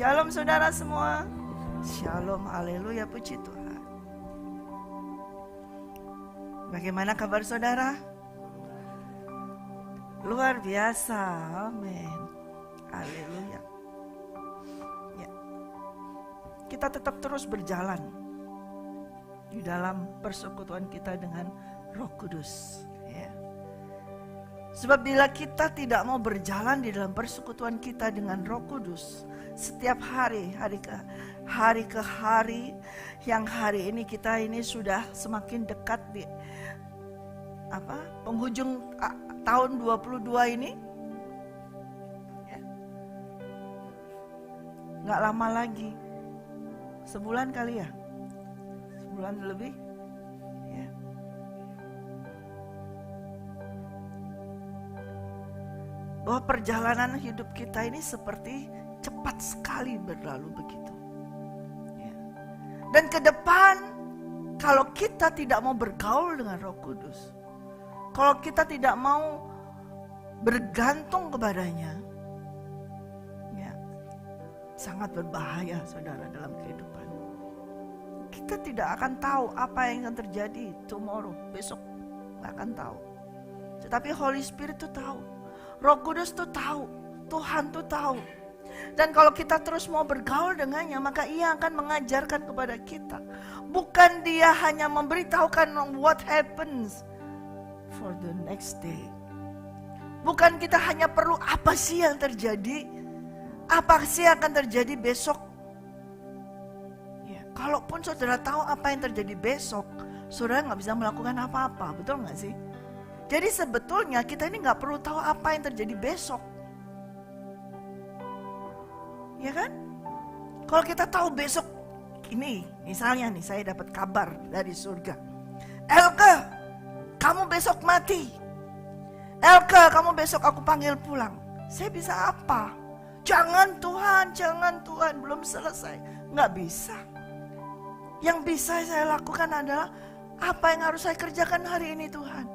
Shalom saudara semua. Shalom, haleluya, puji Tuhan. Bagaimana kabar saudara? Luar biasa, amin. Haleluya. Ya. Kita tetap terus berjalan di dalam persekutuan kita dengan Roh Kudus. Ya. Sebab bila kita tidak mau berjalan di dalam persekutuan kita dengan Roh Kudus, setiap hari ke hari, yang hari ini kita ini sudah semakin dekat di penghujung tahun 22 ini, ya. Nggak lama lagi, sebulan kali ya, sebulan lebih, ya. Bahwa perjalanan hidup kita ini seperti cepat sekali berlalu begitu, ya. Dan ke depan, kalau kita tidak mau bergaul dengan Roh Kudus, kalau kita tidak mau bergantung kepadanya, ya, sangat berbahaya saudara dalam kehidupan. Kita tidak akan tahu apa yang akan terjadi tomorrow, besok nggak akan tahu. Tetapi Holy Spirit tuh tahu, Roh Kudus tuh tahu, Tuhan tuh tahu. Dan kalau kita terus mau bergaul dengannya, maka ia akan mengajarkan kepada kita. Bukan dia hanya memberitahukan what happens for the next day. Bukan kita hanya perlu apa sih yang terjadi, apa sih yang akan terjadi besok. Ya, kalaupun saudara tahu apa yang terjadi besok, saudara nggak bisa melakukan apa-apa, betul nggak sih? Jadi sebetulnya kita ini nggak perlu tahu apa yang terjadi besok. Ya kan? Kalau kita tahu besok ini, misalnya nih saya dapat kabar dari surga. Elke, kamu besok mati. Elke, kamu besok aku panggil pulang. Saya bisa apa? Jangan Tuhan, belum selesai. Nggak bisa. Yang bisa saya lakukan adalah apa yang harus saya kerjakan hari ini Tuhan.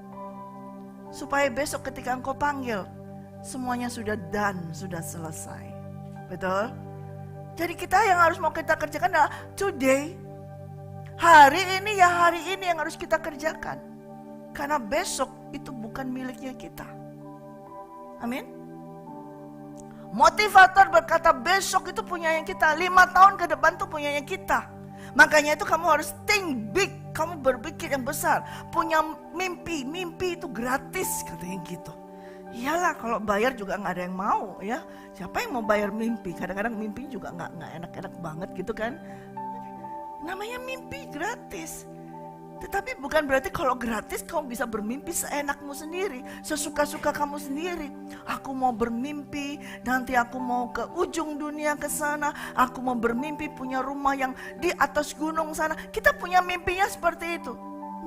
Supaya besok ketika Engkau panggil, semuanya sudah done, sudah selesai. Betul? Jadi kita yang harus mau kita kerjakan adalah today. Hari ini yang harus kita kerjakan. Karena besok itu bukan miliknya kita. Amin. Motivator berkata besok itu punya yang kita. 5 tahun ke depan itu punya yang kita. Makanya itu kamu harus think big. Kamu berpikir yang besar. Punya mimpi. Mimpi itu gratis katanya gitu. Iyalah kalau bayar juga gak ada yang mau ya. Siapa yang mau bayar mimpi? Kadang-kadang mimpi juga gak enak-enak banget gitu kan. Namanya mimpi gratis. Tetapi bukan berarti kalau gratis kamu bisa bermimpi seenakmu sendiri. Sesuka-suka kamu sendiri. Aku mau bermimpi, nanti aku mau ke ujung dunia ke sana. Aku mau bermimpi punya rumah yang di atas gunung sana. Kita punya mimpinya seperti itu.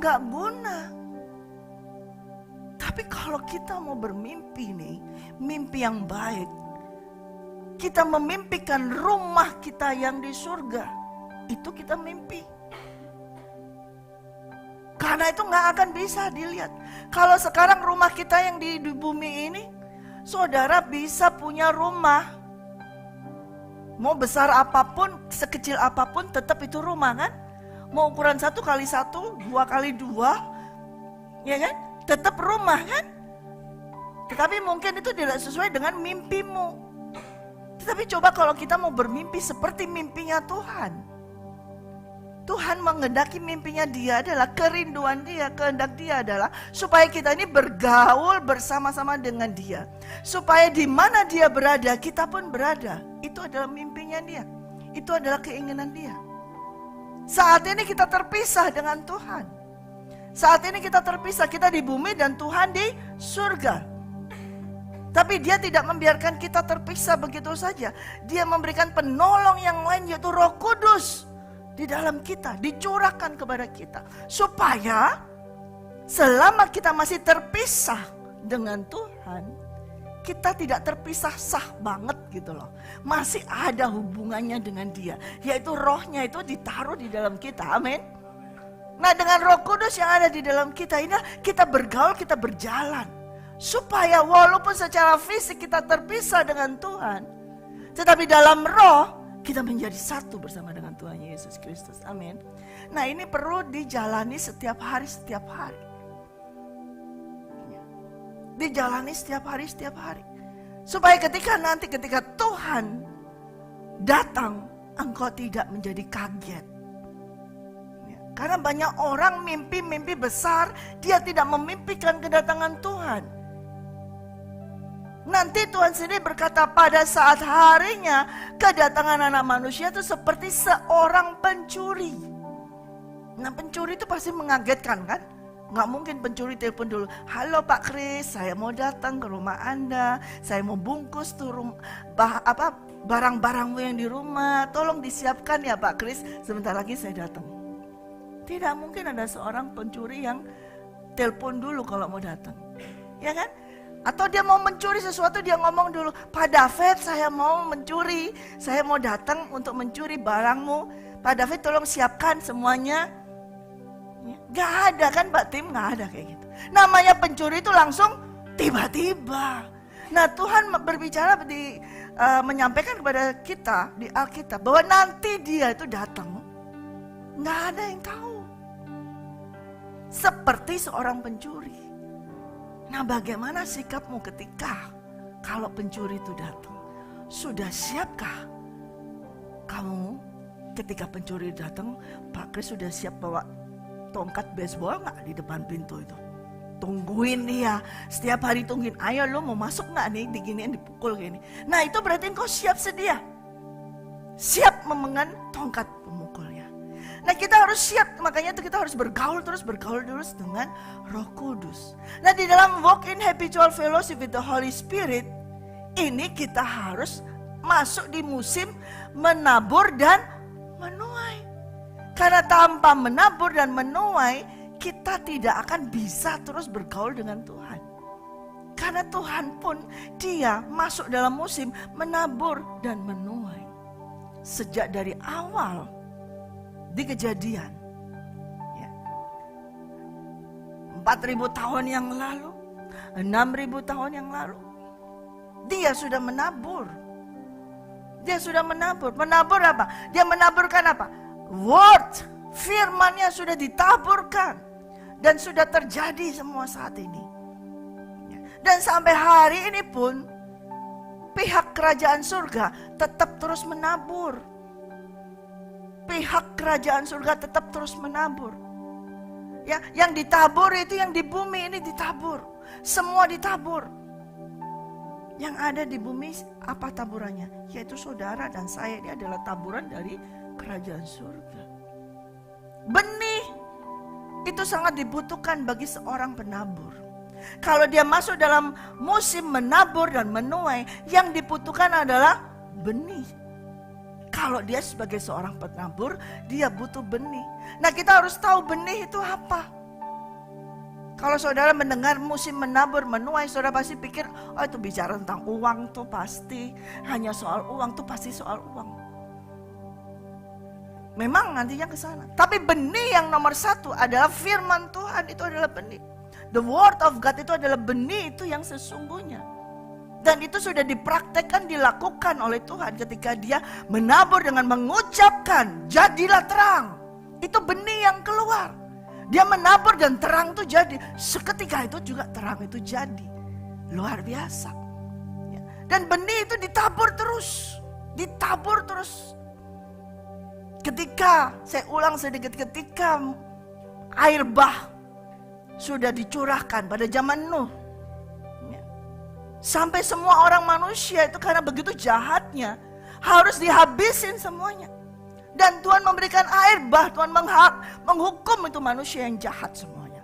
Gak guna. Tapi kalau kita mau bermimpi nih, mimpi yang baik. Kita memimpikan rumah kita yang di surga. Itu kita mimpi. Karena itu gak akan bisa dilihat. Kalau sekarang rumah kita yang di bumi ini, saudara bisa punya rumah. Mau besar apapun, sekecil apapun, tetap itu rumah kan. Mau ukuran 1 kali 1, 2 kali 2, ya kan? Tetap rumah kan? Tetapi mungkin itu tidak sesuai dengan mimpimu. Tetapi coba kalau kita mau bermimpi seperti mimpinya Tuhan. Tuhan mengendaki mimpinya dia adalah kerinduan dia, kehendak dia adalah supaya kita ini bergaul bersama-sama dengan dia. Supaya di mana dia berada, kita pun berada. Itu adalah mimpinya dia. Itu adalah keinginan dia. Saat ini kita terpisah dengan Tuhan. Saat ini kita terpisah, kita di bumi dan Tuhan di surga. Tapi dia tidak membiarkan kita terpisah begitu saja. Dia memberikan penolong yang lain yaitu Roh Kudus di dalam kita, dicurahkan kepada kita. Supaya selama kita masih terpisah dengan Tuhan, kita tidak terpisah sah banget gitu loh. Masih ada hubungannya dengan dia. Yaitu rohnya itu ditaruh di dalam kita, amin. Nah dengan Roh Kudus yang ada di dalam kita ini kita bergaul, kita berjalan. Supaya walaupun secara fisik kita terpisah dengan Tuhan, tetapi dalam roh Kita menjadi satu bersama dengan Tuhan Yesus Kristus. Amin. Nah, ini perlu dijalani setiap hari. Dijalani setiap hari. Supaya ketika Tuhan datang, engkau tidak menjadi kaget. Karena banyak orang mimpi besar, dia tidak memimpikan kedatangan Tuhan. Nanti Tuhan sendiri berkata pada saat harinya kedatangan anak manusia itu seperti seorang pencuri. Nah, pencuri itu pasti mengagetkan kan? Nggak mungkin pencuri telepon dulu, halo Pak Kris, saya mau datang ke rumah Anda, saya mau bungkus tuh barang-barangmu yang di rumah, tolong disiapkan ya Pak Kris, sebentar lagi saya datang. Tidak mungkin ada seorang pencuri yang telepon dulu kalau mau datang, ya kan? Atau dia mau mencuri sesuatu, dia ngomong dulu, Pak David saya mau mencuri, saya mau datang untuk mencuri barangmu, Pak David tolong siapkan semuanya. Gak ada kan Mbak Tim, gak ada kayak gitu. Namanya pencuri itu langsung tiba-tiba. Nah, Tuhan berbicara menyampaikan kepada kita di Alkitab bahwa nanti dia itu datang, gak ada yang tahu. Seperti seorang pencuri. Nah, bagaimana sikapmu ketika kalau pencuri itu datang? Sudah siapkah kamu ketika pencuri datang? Pak Kris sudah siap bawa tongkat baseball gak di depan pintu itu? Tungguin dia, setiap hari tungguin, ayo lo mau masuk gak nih, diginiin dipukul gini. Nah, itu berarti engkau siap sedia, siap memegang tongkat pemukulnya. Nah, kita harus siap, makanya itu kita harus bergaul terus dengan Roh Kudus. Nah, di dalam walk in habitual fellowship with the Holy Spirit, ini kita harus masuk di musim menabur dan menuai. Karena tanpa menabur dan menuai, kita tidak akan bisa terus bergaul dengan Tuhan. Karena Tuhan pun dia masuk dalam musim menabur dan menuai. Sejak dari awal di Kejadian, ya, 4.000 tahun yang lalu, 6.000 tahun yang lalu, dia sudah menabur. Dia sudah menabur. Menabur apa? Dia menaburkan apa? Word, firman-Nya sudah ditaburkan dan sudah terjadi semua saat ini. Dan sampai hari ini pun pihak kerajaan surga tetap terus menabur. Pihak kerajaan surga tetap terus menabur. Ya, yang ditabur itu yang di bumi ini ditabur. Semua ditabur. Yang ada di bumi apa taburannya? Yaitu saudara dan saya, ini adalah taburan dari kerajaan surga. Benih itu sangat dibutuhkan bagi seorang penabur. Kalau dia masuk dalam musim menabur dan menuai, yang dibutuhkan adalah benih. Kalau dia sebagai seorang penabur, dia butuh benih. Nah, kita harus tahu benih itu apa. Kalau saudara mendengar musim menabur, menuai, saudara pasti pikir, oh itu bicara tentang uang tuh pasti. Hanya soal uang tuh pasti soal uang. Memang nantinya ke sana. Tapi benih yang nomor satu adalah firman Tuhan, itu adalah benih. The word of God itu adalah benih itu yang sesungguhnya. Dan itu sudah dipraktekkan, dilakukan oleh Tuhan ketika dia menabur dengan mengucapkan, jadilah terang. Itu benih yang keluar. Dia menabur dan terang itu jadi. Seketika itu juga terang itu jadi. Luar biasa. Dan benih itu ditabur terus. Ditabur terus. Ketika, saya ulang sedikit, ketika air bah sudah dicurahkan pada zaman Nuh. Sampai semua orang manusia itu karena begitu jahatnya harus dihabisin semuanya. Dan Tuhan memberikan air bah, Tuhan menghukum itu manusia yang jahat semuanya.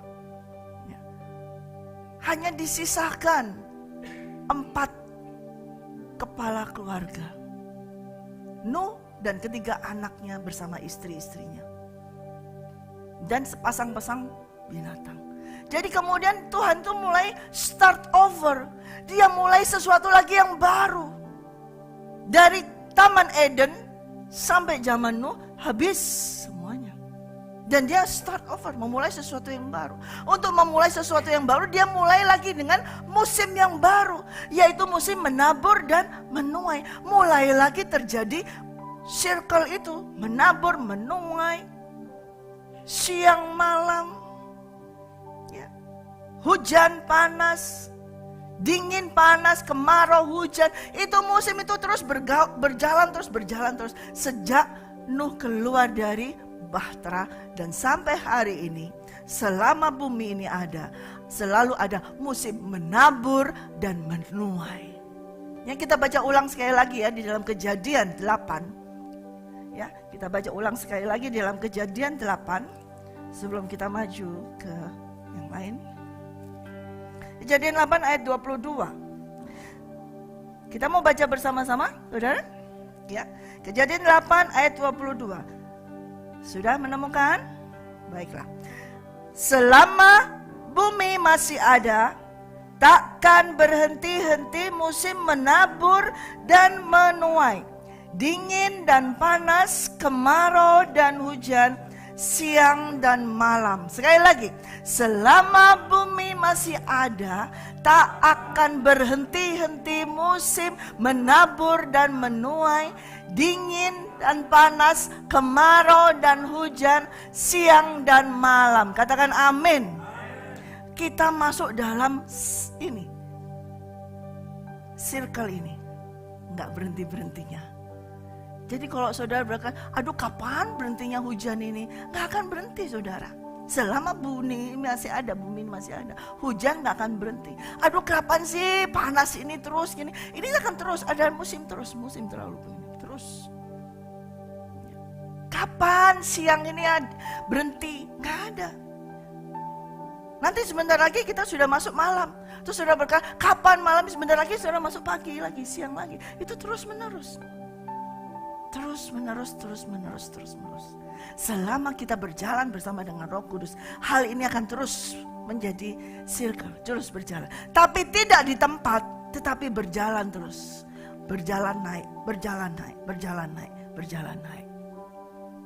Hanya disisakan 4 kepala keluarga. Nuh dan ketiga anaknya bersama istri-istrinya. Dan sepasang-pasang binatang. Jadi kemudian Tuhan tuh mulai start over. Dia mulai sesuatu lagi yang baru. Dari Taman Eden sampai zaman Nuh habis semuanya. Dan dia start over, memulai sesuatu yang baru. Untuk memulai sesuatu yang baru, dia mulai lagi dengan musim yang baru. Yaitu musim menabur dan menuai. Mulai lagi terjadi Circle itu menabur, menuai, siang malam, ya. Hujan panas, dingin panas, kemarau hujan. Itu musim itu terus berjalan terus. Sejak Nuh keluar dari bahtera dan sampai hari ini, selama bumi ini ada, selalu ada musim menabur dan menuai. Yang kita baca ulang sekali lagi ya di dalam Kejadian 8. Ya, kita baca ulang sekali lagi di dalam Kejadian 8 sebelum kita maju ke yang lain. Kejadian 8 ayat 22. Kita mau baca bersama-sama, Saudara? Ya. Kejadian 8 ayat 22. Sudah menemukan? Baiklah. Selama bumi masih ada, takkan berhenti-henti musim menabur dan menuai. Dingin dan panas, kemarau dan hujan, siang dan malam. Sekali lagi, selama bumi masih ada, tak akan berhenti-henti musim menabur dan menuai. Dingin dan panas, kemarau dan hujan, siang dan malam. Katakan amin. Kita masuk dalam ini, circle ini, nggak berhenti-berhentinya. Jadi kalau saudara berkata, aduh kapan berhentinya hujan ini? Gak akan berhenti saudara. Selama bumi masih ada, hujan gak akan berhenti. Aduh kapan sih panas ini terus gini? Ini akan terus, ada musim terlalu begini, terus. Kapan siang ini berhenti? Gak ada. Nanti sebentar lagi kita sudah masuk malam. Terus saudara berkata, kapan malam? Sebentar lagi saudara masuk pagi lagi, siang lagi. Itu terus menerus. Terus menerus. Selama kita berjalan bersama dengan Roh Kudus, hal ini akan terus menjadi circle, terus berjalan. Tapi tidak di tempat, tetapi berjalan terus. Berjalan naik.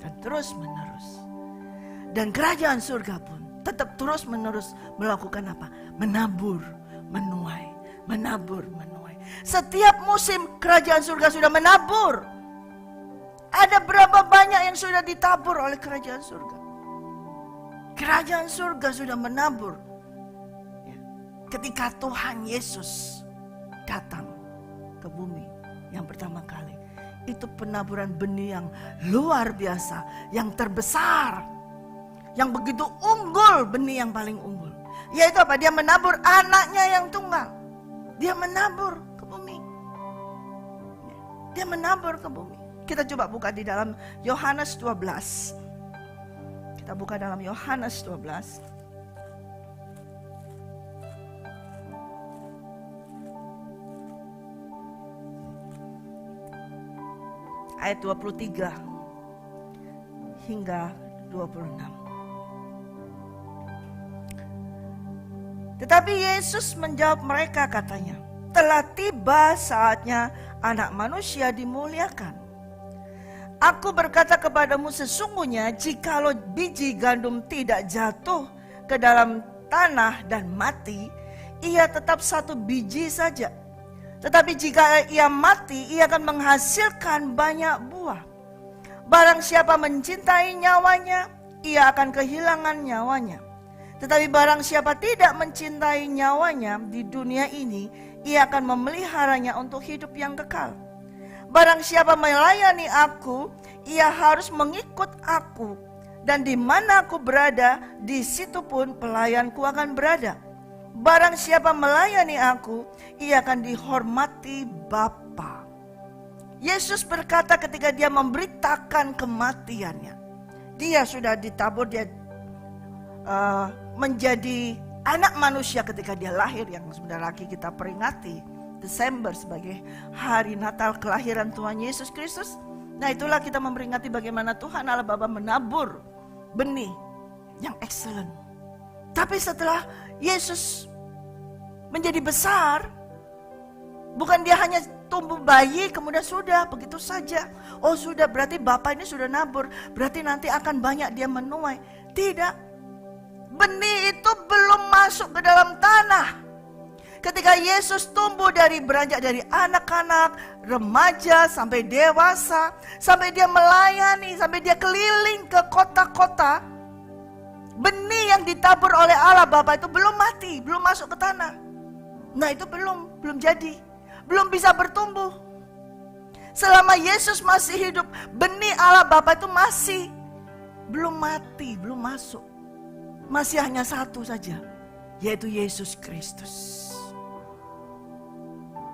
Dan terus menerus. Dan kerajaan surga pun tetap terus menerus melakukan apa? Menabur, menuai. Setiap musim kerajaan surga sudah menabur. Ada berapa banyak yang sudah ditabur oleh kerajaan surga? Kerajaan surga sudah menabur. Ketika Tuhan Yesus datang ke bumi yang pertama kali, itu penaburan benih yang luar biasa, yang terbesar, yang begitu unggul, benih yang paling unggul. Yaitu apa? Dia menabur anaknya yang tunggal. Dia menabur ke bumi. Kita coba buka di dalam Yohanes 12. Kita buka dalam Yohanes 12. Ayat 23 hingga 26. Tetapi Yesus menjawab mereka katanya, telah tiba saatnya Anak Manusia dimuliakan. Aku berkata kepadamu sesungguhnya jikalau biji gandum tidak jatuh ke dalam tanah dan mati, ia tetap satu biji saja. Tetapi jika ia mati, ia akan menghasilkan banyak buah. Barang siapa mencintai nyawanya, ia akan kehilangan nyawanya. Tetapi barang siapa tidak mencintai nyawanya di dunia ini, ia akan memeliharanya untuk hidup yang kekal. Barang siapa melayani aku, ia harus mengikut aku. Dan di mana aku berada, di situ pun pelayanku akan berada. Barang siapa melayani aku, ia akan dihormati Bapa. Yesus berkata ketika dia memberitakan kematiannya. Dia sudah ditabur, dia menjadi anak manusia ketika dia lahir, yang sebentar lagi kita peringati Desember sebagai hari Natal kelahiran Tuhan Yesus Kristus. Nah itulah kita memperingati bagaimana Tuhan Allah Bapa menabur benih yang excellent. Tapi setelah Yesus menjadi besar, bukan dia hanya tumbuh bayi kemudian sudah begitu saja. Oh sudah, berarti Bapak ini sudah nabur, berarti nanti akan banyak dia menuai. Tidak, benih itu belum masuk ke dalam tanah. Ketika Yesus tumbuh beranjak dari anak-anak, remaja, sampai dewasa, sampai dia melayani, sampai dia keliling ke kota-kota, benih yang ditabur oleh Allah Bapa itu belum mati, belum masuk ke tanah. Nah itu belum jadi, belum bisa bertumbuh. Selama Yesus masih hidup, benih Allah Bapa itu masih belum mati, belum masuk. Masih hanya satu saja, yaitu Yesus Kristus.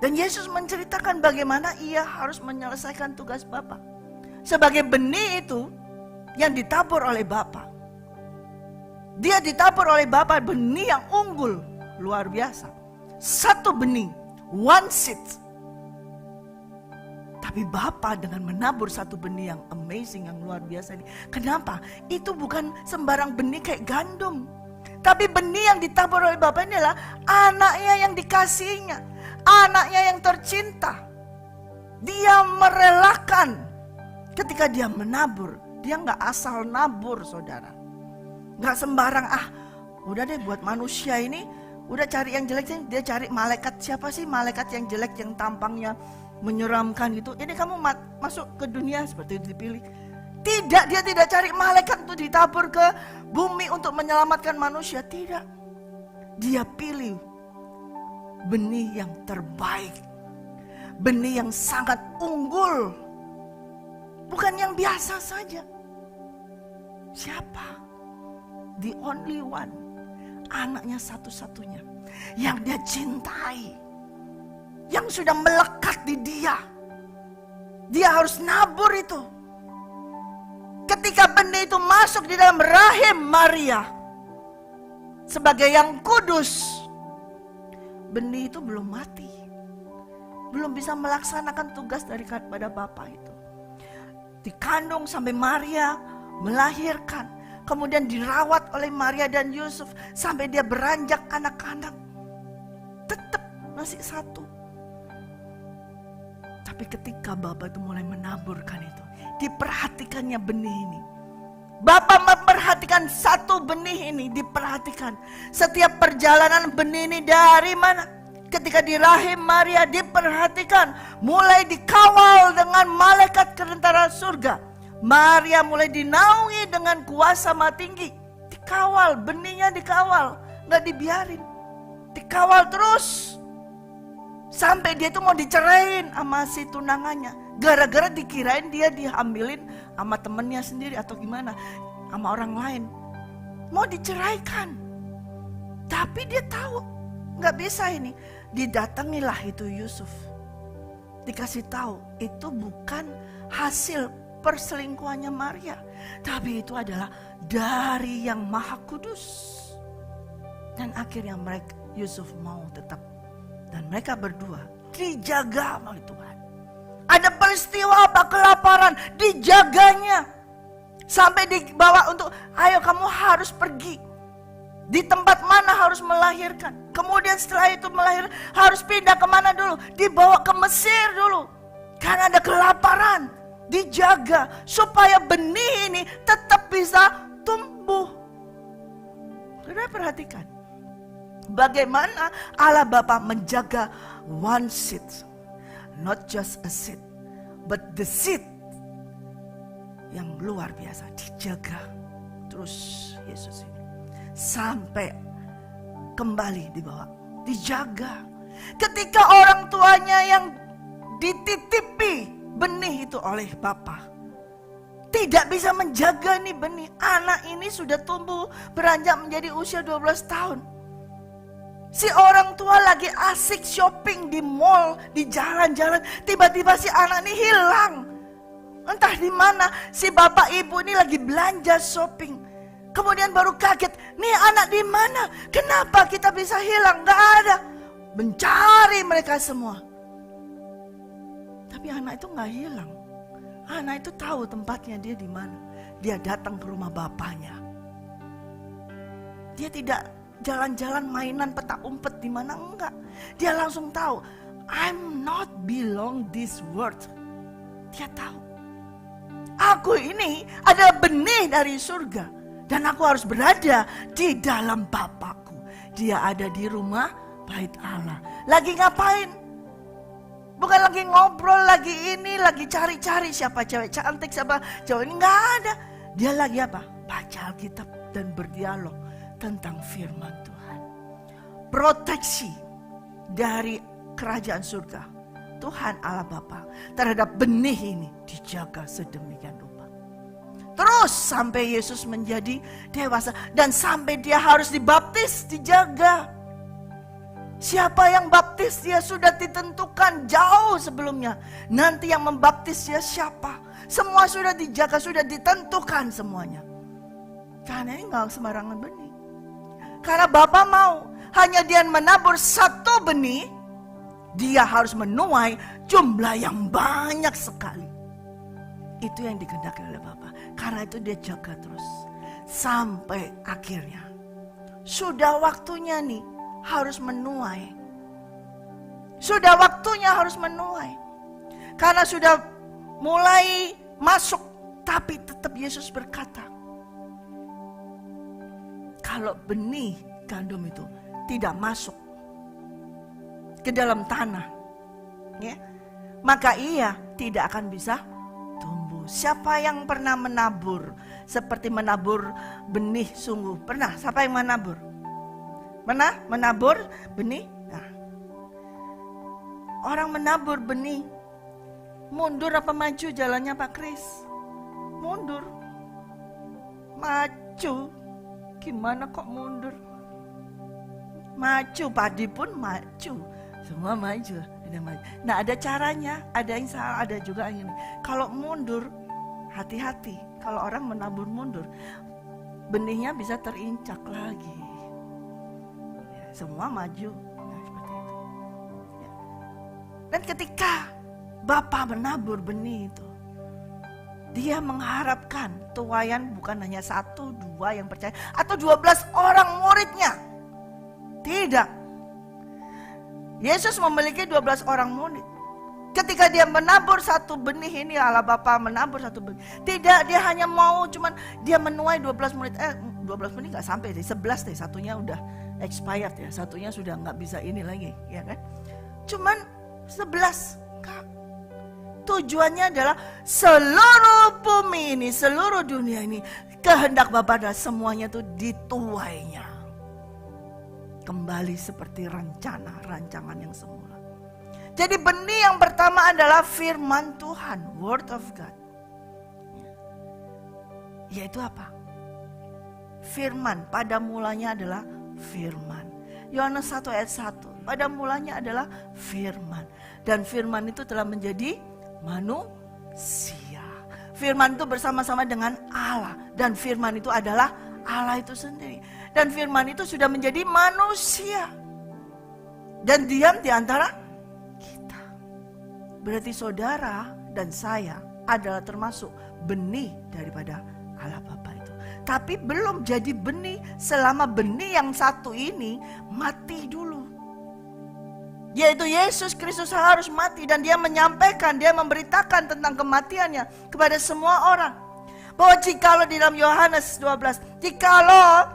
Dan Yesus menceritakan bagaimana ia harus menyelesaikan tugas Bapa. Sebagai benih itu yang ditabur oleh Bapa. Dia ditabur oleh Bapa, benih yang unggul, luar biasa. Satu benih, one seed. Tapi Bapa dengan menabur satu benih yang amazing, yang luar biasa ini. Kenapa? Itu bukan sembarang benih kayak gandum. Tapi benih yang ditabur oleh Bapa ini adalah anaknya yang dikasihinya, anaknya yang tercinta. Dia merelakan ketika dia menabur. Dia gak asal nabur, saudara. Gak sembarang, udah deh buat manusia ini, udah cari yang jelek. Dia cari malaikat, siapa sih malaikat yang jelek, yang tampangnya menyeramkan gitu. Ini kamu masuk ke dunia, seperti itu dipilih. Tidak, dia tidak cari malaikat untuk ditabur ke bumi untuk menyelamatkan manusia. Tidak. Dia pilih benih yang terbaik. Benih yang sangat unggul. Bukan yang biasa saja. Siapa? The only one. Anaknya satu-satunya. Yang dia cintai. Yang sudah melekat di dia. Dia harus nabur itu. Ketika benih itu masuk di dalam rahim Maria sebagai yang kudus, benih itu belum mati, belum bisa melaksanakan tugas daripada Bapa itu. Dikandung sampai Maria melahirkan, kemudian dirawat oleh Maria dan Yusuf sampai dia beranjak anak-anak, tetap masih satu. Tapi ketika Bapa itu mulai menaburkan itu, diperhatikannya benih ini. Bapa memperhatikan satu benih ini, diperhatikan. Setiap perjalanan benih ini dari mana? Ketika di rahim Maria diperhatikan, mulai dikawal dengan malaikat tentara surga. Maria mulai dinaungi dengan kuasa Maha Tinggi. Dikawal, benihnya dikawal, gak dibiarin. Dikawal terus. Sampai dia itu mau dicerain sama si tunangannya. Gara-gara dikirain dia dihamilin sama temennya sendiri atau gimana. Sama orang lain. Mau diceraikan. Tapi dia tahu gak bisa ini. Didatangilah itu Yusuf. Dikasih tahu itu bukan hasil perselingkuhannya Maria. Tapi itu adalah dari yang Maha Kudus. Dan akhirnya Yusuf mau tetap. Dan mereka berdua dijaga oleh Tuhan. Ada peristiwa apa? Kelaparan, dijaganya. Sampai dibawa untuk, ayo kamu harus pergi. Di tempat mana harus melahirkan. Kemudian setelah itu melahirkan, harus pindah kemana dulu? Dibawa ke Mesir dulu. Karena ada kelaparan. Dijaga supaya benih ini tetap bisa tumbuh. Saudara perhatikan. Bagaimana Allah Bapa menjaga one seed. Not just a seed, but the seed yang luar biasa dijaga terus Yesus ini. Sampai kembali dibawa, dijaga. Ketika orang tuanya yang dititipi benih itu oleh Bapa, tidak bisa menjaga nih benih. Anak ini sudah tumbuh beranjak menjadi usia 12 tahun. Si orang tua lagi asik shopping di mall, di jalan-jalan. Tiba-tiba si anak ini hilang. Entah di mana. Si bapak ibu ini lagi belanja shopping. Kemudian baru kaget. Nih anak di mana? Kenapa kita bisa hilang? Gak ada. Mencari mereka semua. Tapi anak itu gak hilang. Anak itu tahu tempatnya dia di mana. Dia datang ke rumah bapaknya. Dia tidak jalan-jalan mainan petak umpet di mana, enggak. Dia langsung tahu, I'm not belong this world. Dia tahu. Aku ini adalah benih dari surga dan aku harus berada di dalam Bapakku. Dia ada di rumah bait Allah. Lagi ngapain? Bukan lagi ngobrol, lagi ini, lagi cari-cari siapa cewek cantik, siapa cewek ini, nggak ada. Dia lagi apa? Baca Alkitab dan berdialog tentang firman Tuhan. Proteksi dari kerajaan surga Tuhan Allah Bapa terhadap benih ini dijaga sedemikian rupa. Terus sampai Yesus menjadi dewasa dan sampai dia harus dibaptis, dijaga. Siapa yang baptis dia sudah ditentukan jauh sebelumnya. Nanti yang membaptis dia siapa? Semua sudah dijaga, sudah ditentukan semuanya. Karena ini gak sembarangan benih. Karena Bapa mau hanya dia menabur satu benih, dia harus menuai jumlah yang banyak sekali. Itu yang dikehendaki oleh Bapa. Karena itu dia jaga terus. Sampai akhirnya. Sudah waktunya nih. Harus menuai. Sudah waktunya harus menuai. Karena sudah mulai masuk. Tapi tetap Yesus berkata, kalau benih gandum itu tidak masuk ke dalam tanah, ya, maka ia tidak akan bisa tumbuh. Siapa yang pernah menabur seperti menabur benih sungguh? Pernah? Siapa yang menabur? Pernah menabur benih? Nah, orang menabur benih, mundur apa maju jalannya Pak Kris? Mundur. Maju. Gimana kok mundur? Maju, padi pun maju. Semua maju. Nah, ada caranya, ada yang salah, ada juga yang ini. Kalau mundur, hati-hati. Kalau orang menabur mundur, benihnya bisa terincak lagi. Semua maju. Nah, seperti itu. Ya. Dan ketika Bapa menabur benih itu, dia mengharapkan tuaian bukan hanya 1, 2 yang percaya atau 12 orang muridnya. Tidak. Yesus memiliki 12 orang murid. Ketika dia menabur satu benih ini, Allah Bapa menabur satu benih. Tidak, dia hanya mau cuman dia menuai 12 murid. 12 benih gak sampai deh, 11 deh, satunya udah expired ya, satunya sudah nggak bisa ini lagi, ya kan? Cuman 11. Tujuannya adalah seluruh bumi ini, seluruh dunia ini, kehendak Bapa adalah semuanya itu dituainya. Kembali seperti rancangan yang semula. Jadi benih yang pertama adalah firman Tuhan, Word of God. Yaitu apa? Firman, pada mulanya adalah firman. Yohanes 1 ayat 1. Pada mulanya adalah firman. Dan firman itu telah menjadi manusia. Firman itu bersama-sama dengan Allah. Dan firman itu adalah Allah itu sendiri. Dan firman itu sudah menjadi manusia. Dan diam di antara kita. Berarti saudara dan saya adalah termasuk benih daripada Allah Bapa itu. Tapi belum jadi benih selama benih yang satu ini mati dulu. Yaitu Yesus Kristus harus mati dan dia menyampaikan, dia memberitakan tentang kematiannya kepada semua orang. Bahwa jikalau di dalam Yohanes 12, jikalau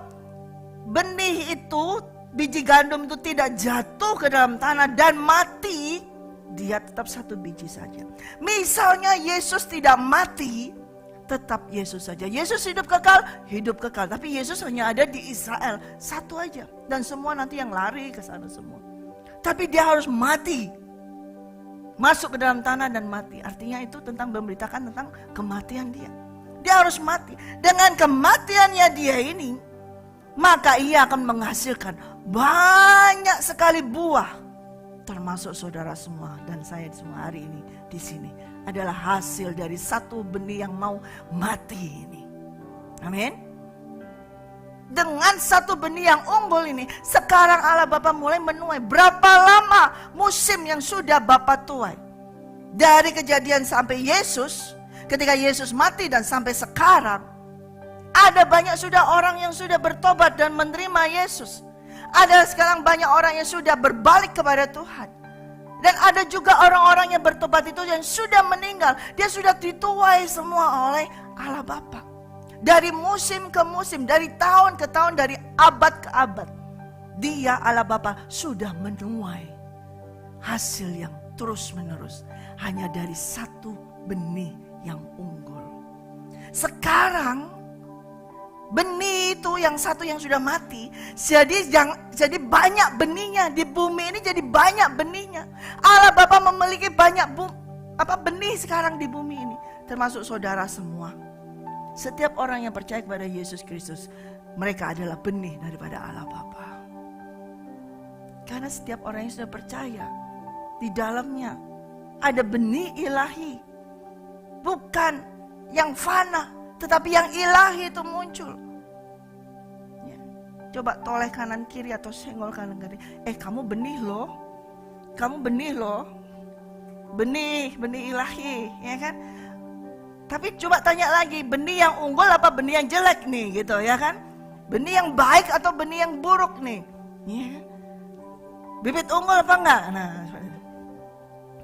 benih itu, biji gandum itu tidak jatuh ke dalam tanah dan mati, dia tetap satu biji saja. Misalnya Yesus tidak mati, tetap Yesus saja. Yesus hidup kekal. Tapi Yesus hanya ada di Israel, satu aja. Dan semua nanti yang lari ke sana semua. Tapi dia harus mati. Masuk ke dalam tanah dan mati. Artinya itu tentang memberitakan tentang kematian dia. Dia harus mati. Dengan kematiannya dia ini, maka ia akan menghasilkan banyak sekali buah. Termasuk saudara semua dan saya semua hari ini di sini adalah hasil dari satu benih yang mau mati ini. Amin. Dengan satu benih yang unggul ini, sekarang Allah Bapa mulai menuai. Berapa lama musim yang sudah Bapa tuai? Dari kejadian sampai Yesus, ketika Yesus mati dan sampai sekarang, ada banyak sudah orang yang sudah bertobat dan menerima Yesus. Ada sekarang banyak orang yang sudah berbalik kepada Tuhan. Dan ada juga orang-orang yang bertobat itu yang sudah meninggal. Dia sudah dituai semua oleh Allah Bapa. Dari musim ke musim, dari tahun ke tahun, dari abad ke abad. Dia Allah Bapa sudah menuai hasil yang terus menerus hanya dari satu benih yang unggul. Sekarang benih itu yang satu yang sudah mati, jadi banyak benihnya di bumi ini, jadi banyak benihnya. Allah Bapa memiliki banyak benih sekarang di bumi ini, termasuk saudara semua. Setiap orang yang percaya kepada Yesus Kristus, mereka adalah benih daripada Allah Bapa. Karena setiap orang yang sudah percaya, di dalamnya ada benih ilahi. Bukan yang fana, tetapi yang ilahi itu muncul. Ya. Coba toleh kanan kiri atau senggol kanan kiri. Kamu benih loh. Kamu benih loh. Benih ilahi, ya kan? Tapi coba tanya lagi, benih yang unggul apa benih yang jelek nih, gitu ya kan? Benih yang baik atau benih yang buruk nih? Ya. Bibit unggul apa enggak? Nah,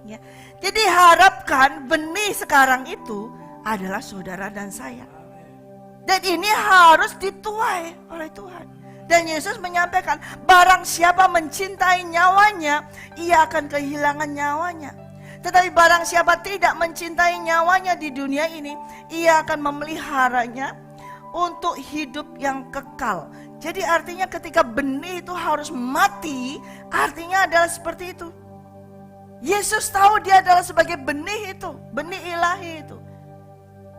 ya. Jadi harapkan benih sekarang itu adalah saudara dan saya. Dan ini harus dituai oleh Tuhan. Dan Yesus menyampaikan, barang siapa mencintai nyawanya, ia akan kehilangan nyawanya. Tetapi barang siapa tidak mencintai nyawanya di dunia ini, ia akan memeliharanya untuk hidup yang kekal. Jadi artinya ketika benih itu harus mati, artinya adalah seperti itu. Yesus tahu dia adalah sebagai benih itu, benih ilahi itu.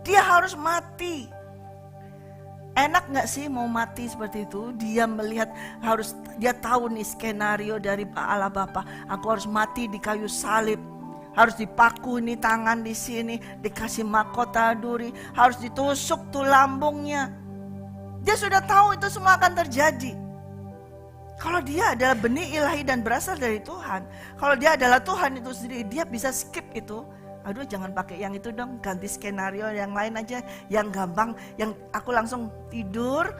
Dia harus mati. Enak gak sih mau mati seperti itu? Dia melihat, dia tahu nih skenario dari Allah Bapa. Aku harus mati di kayu salib. Harus dipaku nih tangan di sini, dikasih mahkota duri, harus ditusuk tuh lambungnya. Dia sudah tahu itu semua akan terjadi. Kalau dia adalah benih ilahi dan berasal dari Tuhan, kalau dia adalah Tuhan itu sendiri, dia bisa skip itu. Aduh, jangan pakai yang itu dong, ganti skenario yang lain aja, yang gampang, yang aku langsung tidur,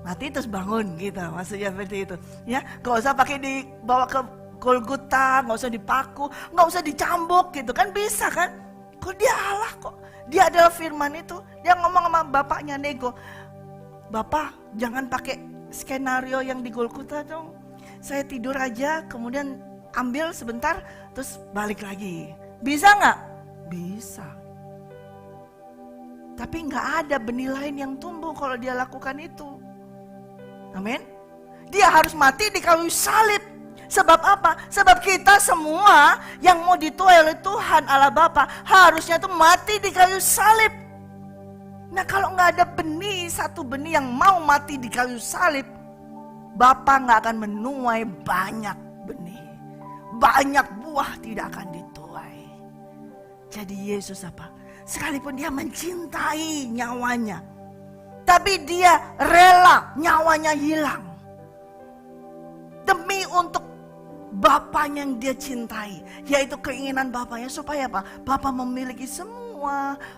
mati terus bangun gitu, maksudnya seperti itu. Ya, gak usah pakai dibawa ke Golgota, gak usah dipaku, gak usah dicambuk gitu kan, bisa kan? Kok dia Allah kok, dia adalah firman itu. Dia ngomong sama bapaknya nego, Bapak jangan pakai skenario yang di Golgota dong. Saya tidur aja, kemudian ambil sebentar, terus balik lagi. Bisa gak? Bisa. Tapi gak ada benih lain yang tumbuh kalau dia lakukan itu. Amin. Dia harus mati di kayu salib. Sebab apa? Sebab kita semua yang mau dituai oleh Tuhan Allah Bapa harusnya tuh mati di kayu salib. Nah kalau gak ada benih, satu benih yang mau mati di kayu salib, Bapa gak akan menuai banyak benih. Banyak buah tidak akan dituai. Jadi Yesus apa? Sekalipun dia mencintai nyawanya, tapi dia rela nyawanya hilang. Demi untuk Bapaknya yang dia cintai, yaitu keinginan Bapaknya supaya apa? Bapa memiliki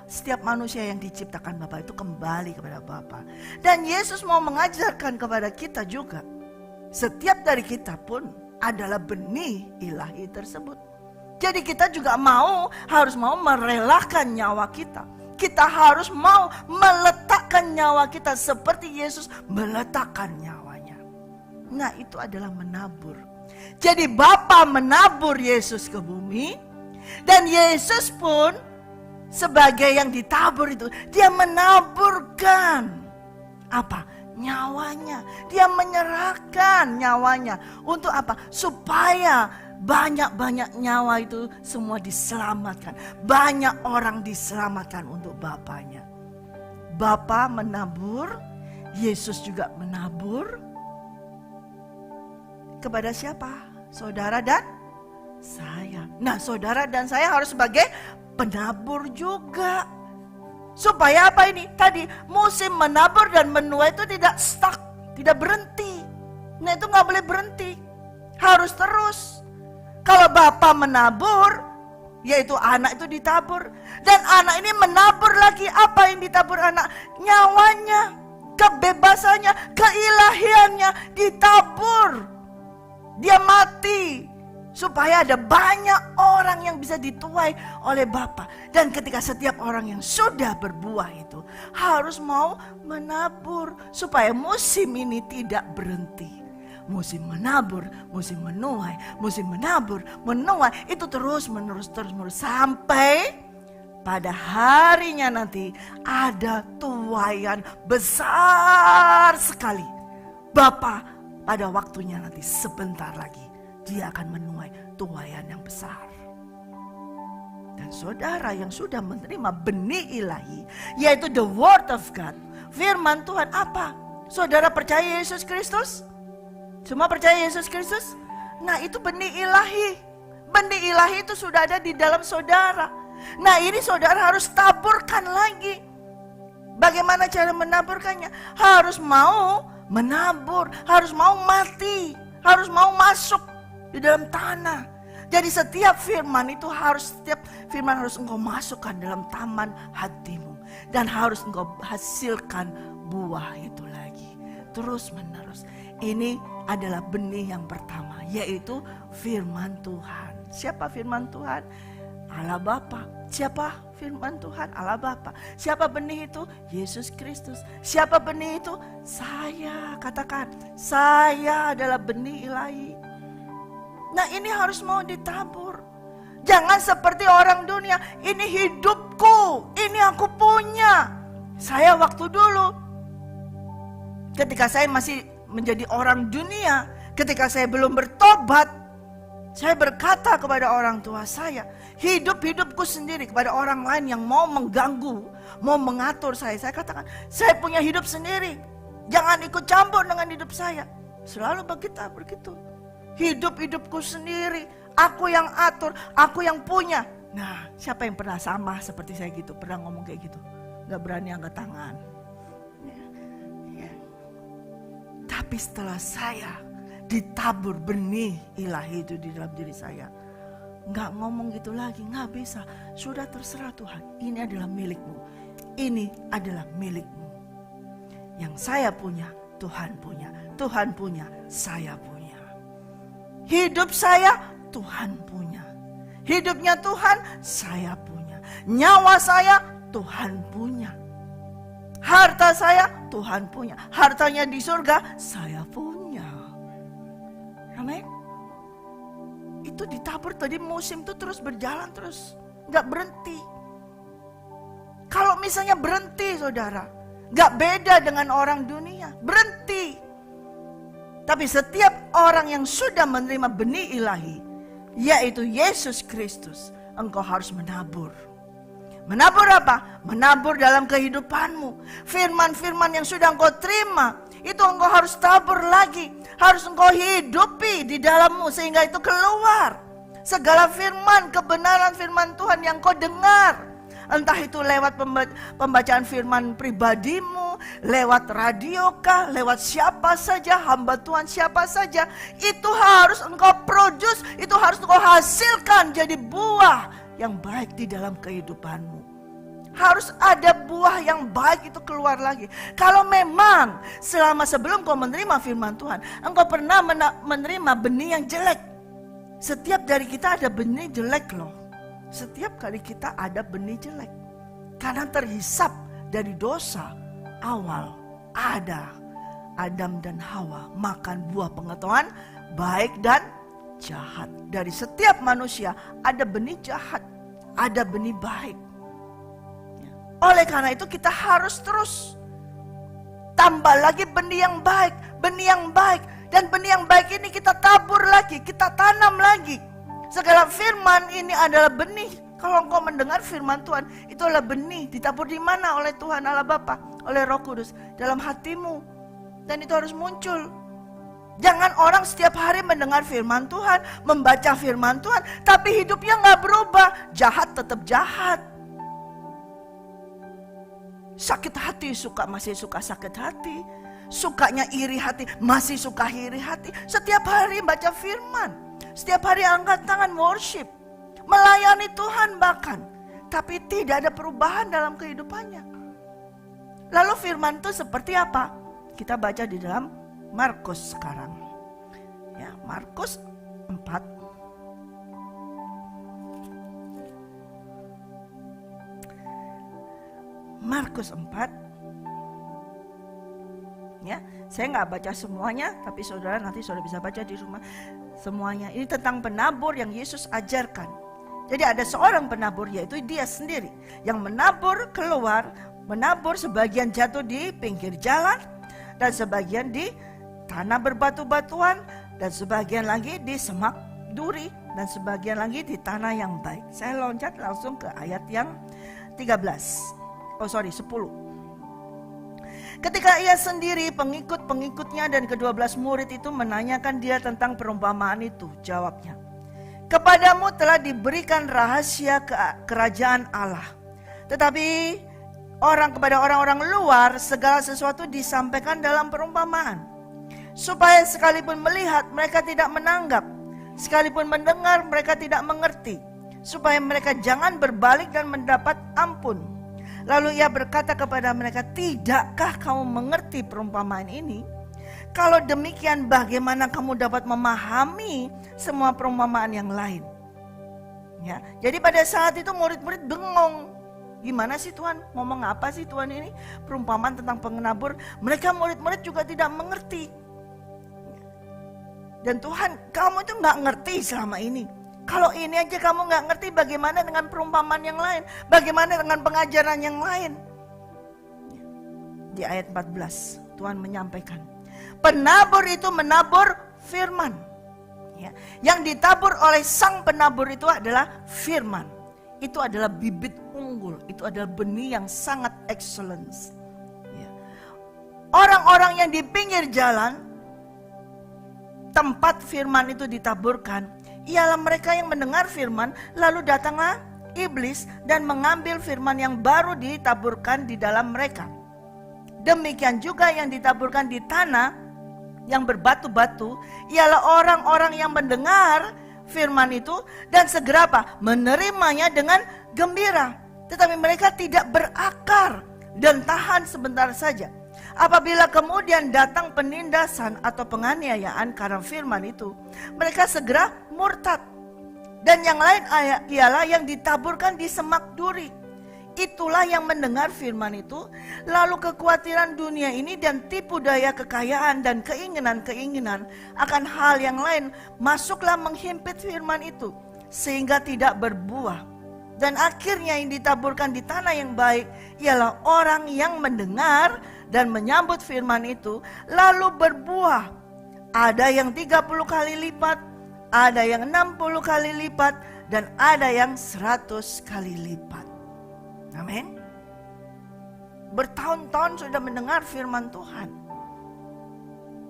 setiap manusia yang diciptakan Bapa itu kembali kepada Bapa. Dan Yesus mau mengajarkan kepada kita juga, setiap dari kita pun adalah benih ilahi tersebut. Jadi kita juga harus mau merelakan nyawa kita. Kita harus mau meletakkan nyawa kita seperti Yesus meletakkan nyawanya. Nah itu adalah menabur. Jadi Bapa menabur Yesus ke bumi, dan Yesus pun sebagai yang ditabur itu, dia menaburkan apa? Nyawanya. Dia menyerahkan nyawanya. Untuk apa? Supaya banyak-banyak nyawa itu semua diselamatkan. Banyak orang diselamatkan untuk Bapaknya. Bapa menabur, Yesus juga menabur. Kepada siapa? Saudara dan saya. Nah, saudara dan saya harus sebagai penabur juga. Supaya apa ini? Tadi musim menabur dan menuai itu tidak stuck, tidak berhenti. Nah, itu gak boleh berhenti. Harus terus. Kalau Bapa menabur, yaitu anak itu ditabur. Dan anak ini menabur lagi. Apa yang ditabur anak? Nyawanya, kebebasannya, keilahiannya ditabur. Dia mati supaya ada banyak orang yang bisa dituai oleh Bapa. Dan ketika setiap orang yang sudah berbuah itu harus mau menabur supaya musim ini tidak berhenti. musim menabur, musim menuai, musim menabur, menuai. Itu terus menerus sampai pada harinya nanti ada tuaian besar sekali. Bapa pada waktunya nanti sebentar lagi dia akan menuai tuaian yang besar. Dan saudara yang sudah menerima benih ilahi, yaitu the word of God, firman Tuhan apa? Saudara percaya Yesus Kristus? Semua percaya Yesus Kristus? Nah itu benih ilahi. Benih ilahi itu sudah ada di dalam saudara. Nah ini saudara harus taburkan lagi. Bagaimana cara menaburkannya? Harus mau menabur, harus mau mati, harus mau masuk di dalam tanah. Jadi setiap firman harus engkau masukkan dalam taman hatimu. Dan harus engkau hasilkan buah itu lagi. Terus menerus. Ini adalah benih yang pertama, yaitu firman Tuhan. Siapa firman Tuhan? Allah Bapa. Siapa firman Tuhan? Allah Bapa. Siapa benih itu? Yesus Kristus. Siapa benih itu? Saya. Katakan, saya adalah benih ilahi. Nah ini harus mau ditabur. Jangan seperti orang dunia, ini hidupku, ini aku punya. Saya waktu dulu, ketika saya masih menjadi orang dunia, ketika saya belum bertobat, saya berkata kepada orang tua saya, hidupku sendiri kepada orang lain yang mau mengganggu, mau mengatur saya. Saya katakan, saya punya hidup sendiri, jangan ikut campur dengan hidup saya. Selalu begitu. Hidupku sendiri, aku yang atur, aku yang punya. Nah, siapa yang pernah sama seperti saya gitu, pernah ngomong kayak gitu? Gak berani angkat tangan. Ya. Tapi setelah saya ditabur benih ilahi itu di dalam diri saya, gak ngomong gitu lagi, gak bisa. Sudah terserah Tuhan, ini adalah milikmu, ini adalah milikmu. Yang saya punya, Tuhan punya. Tuhan punya, saya punya. Hidup saya Tuhan punya. Hidupnya Tuhan saya punya. Nyawa saya Tuhan punya. Harta saya Tuhan punya. Hartanya di surga saya punya. Amin. Itu ditabur tadi musim itu terus berjalan terus. Gak berhenti. Kalau misalnya berhenti saudara, gak beda dengan orang dunia. Berhenti. Tapi setiap orang yang sudah menerima benih ilahi, yaitu Yesus Kristus, engkau harus menabur. Menabur apa? Menabur dalam kehidupanmu. Firman-firman yang sudah engkau terima, itu engkau harus tabur lagi. Harus engkau hidupi di dalammu sehingga itu keluar. Segala firman, kebenaran firman Tuhan yang engkau dengar. Entah itu lewat pembacaan firman pribadimu, lewat radio kah, lewat siapa saja, hamba Tuhan siapa saja. Itu harus engkau produce, itu harus engkau hasilkan jadi buah yang baik di dalam kehidupanmu. Harus ada buah yang baik itu keluar lagi. Kalau memang sebelum kau menerima firman Tuhan, engkau pernah menerima benih yang jelek. Setiap dari kita ada benih jelek loh. Setiap kali kita ada benih jelek. Karena terhisap dari dosa awal ada Adam dan Hawa makan buah pengetahuan baik dan jahat. Dari setiap manusia ada benih jahat, ada benih baik. Oleh karena itu kita harus terus tambah lagi benih yang baik, benih yang baik. Dan benih yang baik ini kita tabur lagi, kita tanam lagi. Segala firman ini adalah benih. Kalau engkau mendengar firman Tuhan, itu adalah benih. Ditabur di mana? Oleh Tuhan Allah Bapa, oleh Roh Kudus, dalam hatimu. Dan itu harus muncul. Jangan orang setiap hari mendengar firman Tuhan, membaca firman Tuhan, tapi hidupnya gak berubah. Jahat tetap jahat. Sakit hati masih suka sakit hati. Sukanya iri hati, masih suka iri hati. Setiap hari baca firman. Setiap hari angkat tangan worship. Melayani Tuhan bahkan. Tapi tidak ada perubahan dalam kehidupannya. Lalu firman itu seperti apa? Kita baca di dalam Markus sekarang. Ya, Markus 4. Markus 4. Ya, Saya nggak baca semuanya, tapi saudara nanti saudara bisa baca di rumah semuanya. Ini tentang penabur yang Yesus ajarkan. Jadi ada seorang penabur, yaitu dia sendiri yang menabur keluar, menabur sebagian jatuh di pinggir jalan, dan sebagian di tanah berbatu-batuan, dan sebagian lagi di semak duri, dan sebagian lagi di tanah yang baik. Saya loncat langsung ke ayat yang 10. Ketika ia sendiri, pengikut-pengikutnya dan ke-12 murid itu menanyakan dia tentang perumpamaan itu, jawabnya, kepadamu telah diberikan rahasia kerajaan Allah. Tetapi kepada orang-orang luar segala sesuatu disampaikan dalam perumpamaan, supaya sekalipun melihat mereka tidak menanggap, sekalipun mendengar mereka tidak mengerti, supaya mereka jangan berbalik dan mendapat ampun. Lalu ia berkata kepada mereka, tidakkah kamu mengerti perumpamaan ini? Kalau demikian bagaimana kamu dapat memahami semua perumpamaan yang lain? Ya, jadi pada saat itu murid-murid bengong. Gimana sih Tuhan? Ngomong apa sih Tuhan ini? Perumpamaan tentang penabur. Mereka murid-murid juga tidak mengerti. Dan Tuhan, kamu itu gak ngerti selama ini. Kalau ini aja kamu gak ngerti, bagaimana dengan perumpamaan yang lain? Bagaimana dengan pengajaran yang lain? Di ayat 14 Tuhan menyampaikan, penabur itu menabur firman. Ya, yang ditabur oleh sang penabur itu adalah firman. Itu adalah bibit unggul, itu adalah benih yang sangat excellence. Ya. Orang-orang yang di pinggir jalan, tempat firman itu ditaburkan, ialah mereka yang mendengar firman, lalu datanglah iblis dan mengambil firman yang baru ditaburkan di dalam mereka. Demikian juga yang ditaburkan di tanah yang berbatu-batu, ialah orang-orang yang mendengar firman itu dan segera menerimanya dengan gembira. Tetapi mereka tidak berakar dan tahan sebentar saja. Apabila kemudian datang penindasan atau penganiayaan karena firman itu, mereka segera murtad. Dan yang lain ialah yang ditaburkan di semak duri. Itulah yang mendengar firman itu, lalu kekhawatiran dunia ini dan tipu daya kekayaan dan keinginan-keinginan akan hal yang lain masuklah menghimpit firman itu, sehingga tidak berbuah. Dan akhirnya yang ditaburkan di tanah yang baik ialah orang yang mendengar dan menyambut firman itu, lalu berbuah. Ada yang 30 kali lipat, ada yang 60 kali lipat, dan ada yang 100 kali lipat. Amin. Bertahun-tahun sudah mendengar firman Tuhan.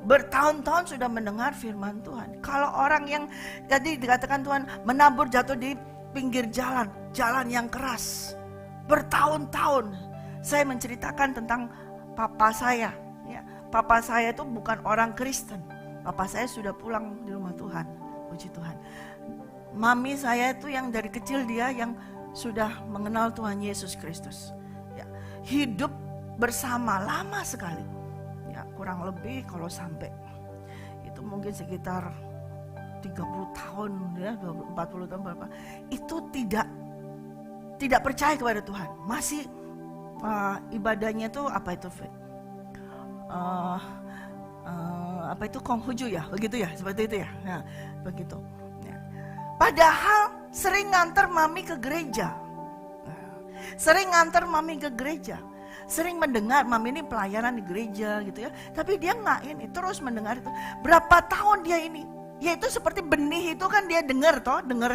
Bertahun-tahun sudah mendengar firman Tuhan. Kalau orang yang tadi dikatakan Tuhan menabur jatuh di pinggir jalan, jalan yang keras. Bertahun-tahun. Saya menceritakan tentang papa saya. Ya, papa saya itu bukan orang Kristen. Papa saya sudah pulang di rumah Tuhan. Puji Tuhan. Mami saya itu yang dari kecil dia yang sudah mengenal Tuhan Yesus Kristus. Ya, hidup bersama lama sekali. Ya, kurang lebih kalau sampai itu mungkin sekitar 30 tahun ya, 40 tahun berapa. Itu tidak percaya kepada Tuhan. Masih ibadahnya itu apa itu? Apa itu Konghucu ya, begitu ya, seperti itu ya. Nah, begitu. Ya. Padahal sering nganter mami ke gereja. Sering nganter mami ke gereja. Sering mendengar, mami ini pelayanan di gereja gitu ya. Tapi dia nggak ini, terus mendengar itu. Berapa tahun dia ini? Ya itu seperti benih itu kan dia dengar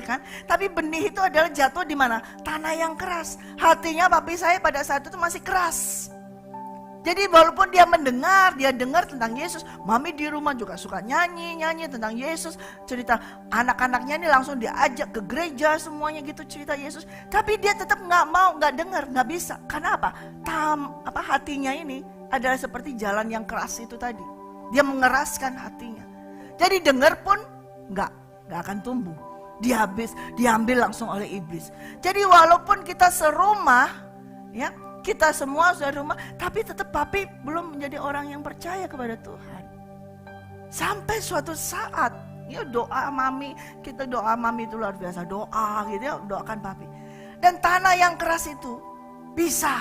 kan. Tapi benih itu adalah jatuh di mana? Tanah yang keras. Hatinya papi saya pada saat itu masih keras. Jadi walaupun dia mendengar, dia dengar tentang Yesus, mami di rumah juga suka nyanyi tentang Yesus, cerita anak-anaknya ini langsung diajak ke gereja semuanya gitu cerita Yesus. Tapi dia tetap nggak mau, nggak dengar, nggak bisa. Karena apa? Hatinya ini adalah seperti jalan yang keras itu tadi. Dia mengeraskan hatinya. Jadi dengar pun nggak akan tumbuh. Diambil langsung oleh iblis. Jadi walaupun kita serumah, ya. Kita semua sudah rumah, tapi tetap papi belum menjadi orang yang percaya kepada Tuhan. Sampai suatu saat, ya doa mami itu luar biasa, doa gitu ya, doakan papi. Dan tanah yang keras itu bisa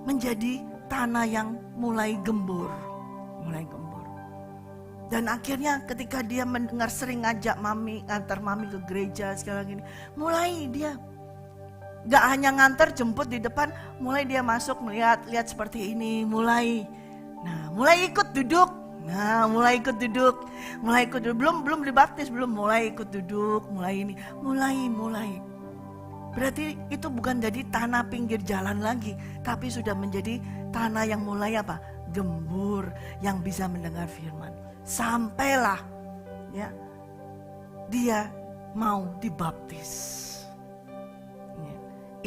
menjadi tanah yang mulai gembur. mulai gembur. Dan akhirnya ketika dia mendengar sering ngajak ngantar mami ke gereja sekarang ini, mulai dia gak hanya ngantar jemput di depan, mulai dia masuk lihat seperti ini, mulai ikut duduk. Mulai ikut duduk, belum dibaptis, mulai ikut duduk, mulai. Berarti itu bukan jadi tanah pinggir jalan lagi, tapi sudah menjadi tanah yang mulai apa? Gembur, yang bisa mendengar firman. Sampailah ya dia mau dibaptis. Ya,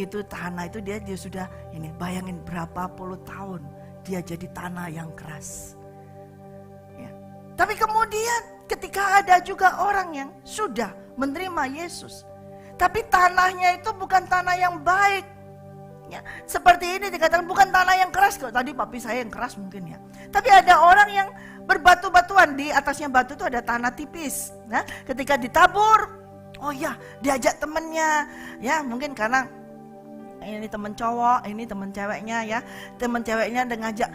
itu tanah itu dia sudah ini, bayangin berapa puluh tahun dia jadi tanah yang keras. Tapi kemudian ketika ada juga orang yang sudah menerima Yesus, tapi tanahnya itu bukan tanah yang baik. Ya, seperti ini dikatakan bukan tanah yang keras. Kalau tadi papi saya yang keras mungkin ya. Tapi ada orang yang berbatu-batuan, di atasnya batu itu ada tanah tipis. Nah, ketika ditabur, oh ya diajak temennya. Ya mungkin karena ini temen cowok, ini temen ceweknya ya. Temen ceweknya ada ngajak,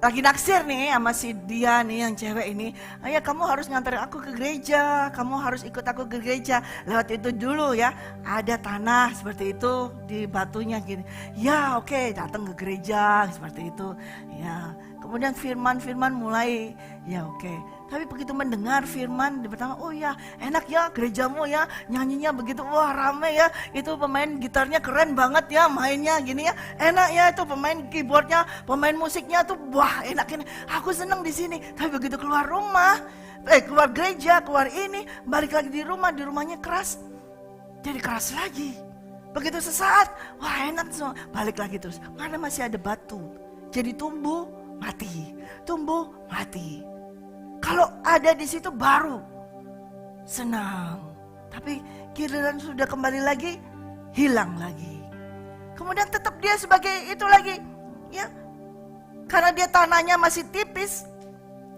lagi naksir nih sama si dia nih yang cewek ini. Ayah kamu harus nganterin aku ke gereja, kamu harus ikut aku ke gereja. Lewat itu dulu ya, ada tanah seperti itu di batunya gini. Ya oke, datang ke gereja seperti itu. Ya kemudian firman mulai, ya oke. Tapi begitu mendengar firman, pertama, oh ya enak ya gerejamu ya, nyanyinya begitu, wah rame ya, itu pemain gitarnya keren banget ya, mainnya gini ya, enak ya itu pemain keyboardnya, pemain musiknya tuh, wah enak ini, aku seneng di sini. Tapi begitu keluar rumah, keluar gereja, keluar ini, balik lagi di rumahnya keras, jadi keras lagi. Begitu sesaat, wah enak semua, balik lagi terus, mana masih ada batu, jadi tumbuh mati. Kalau ada di situ baru senang, tapi giliran sudah kembali lagi, hilang lagi. Kemudian tetap dia sebagai itu lagi, ya, karena dia tanahnya masih tipis.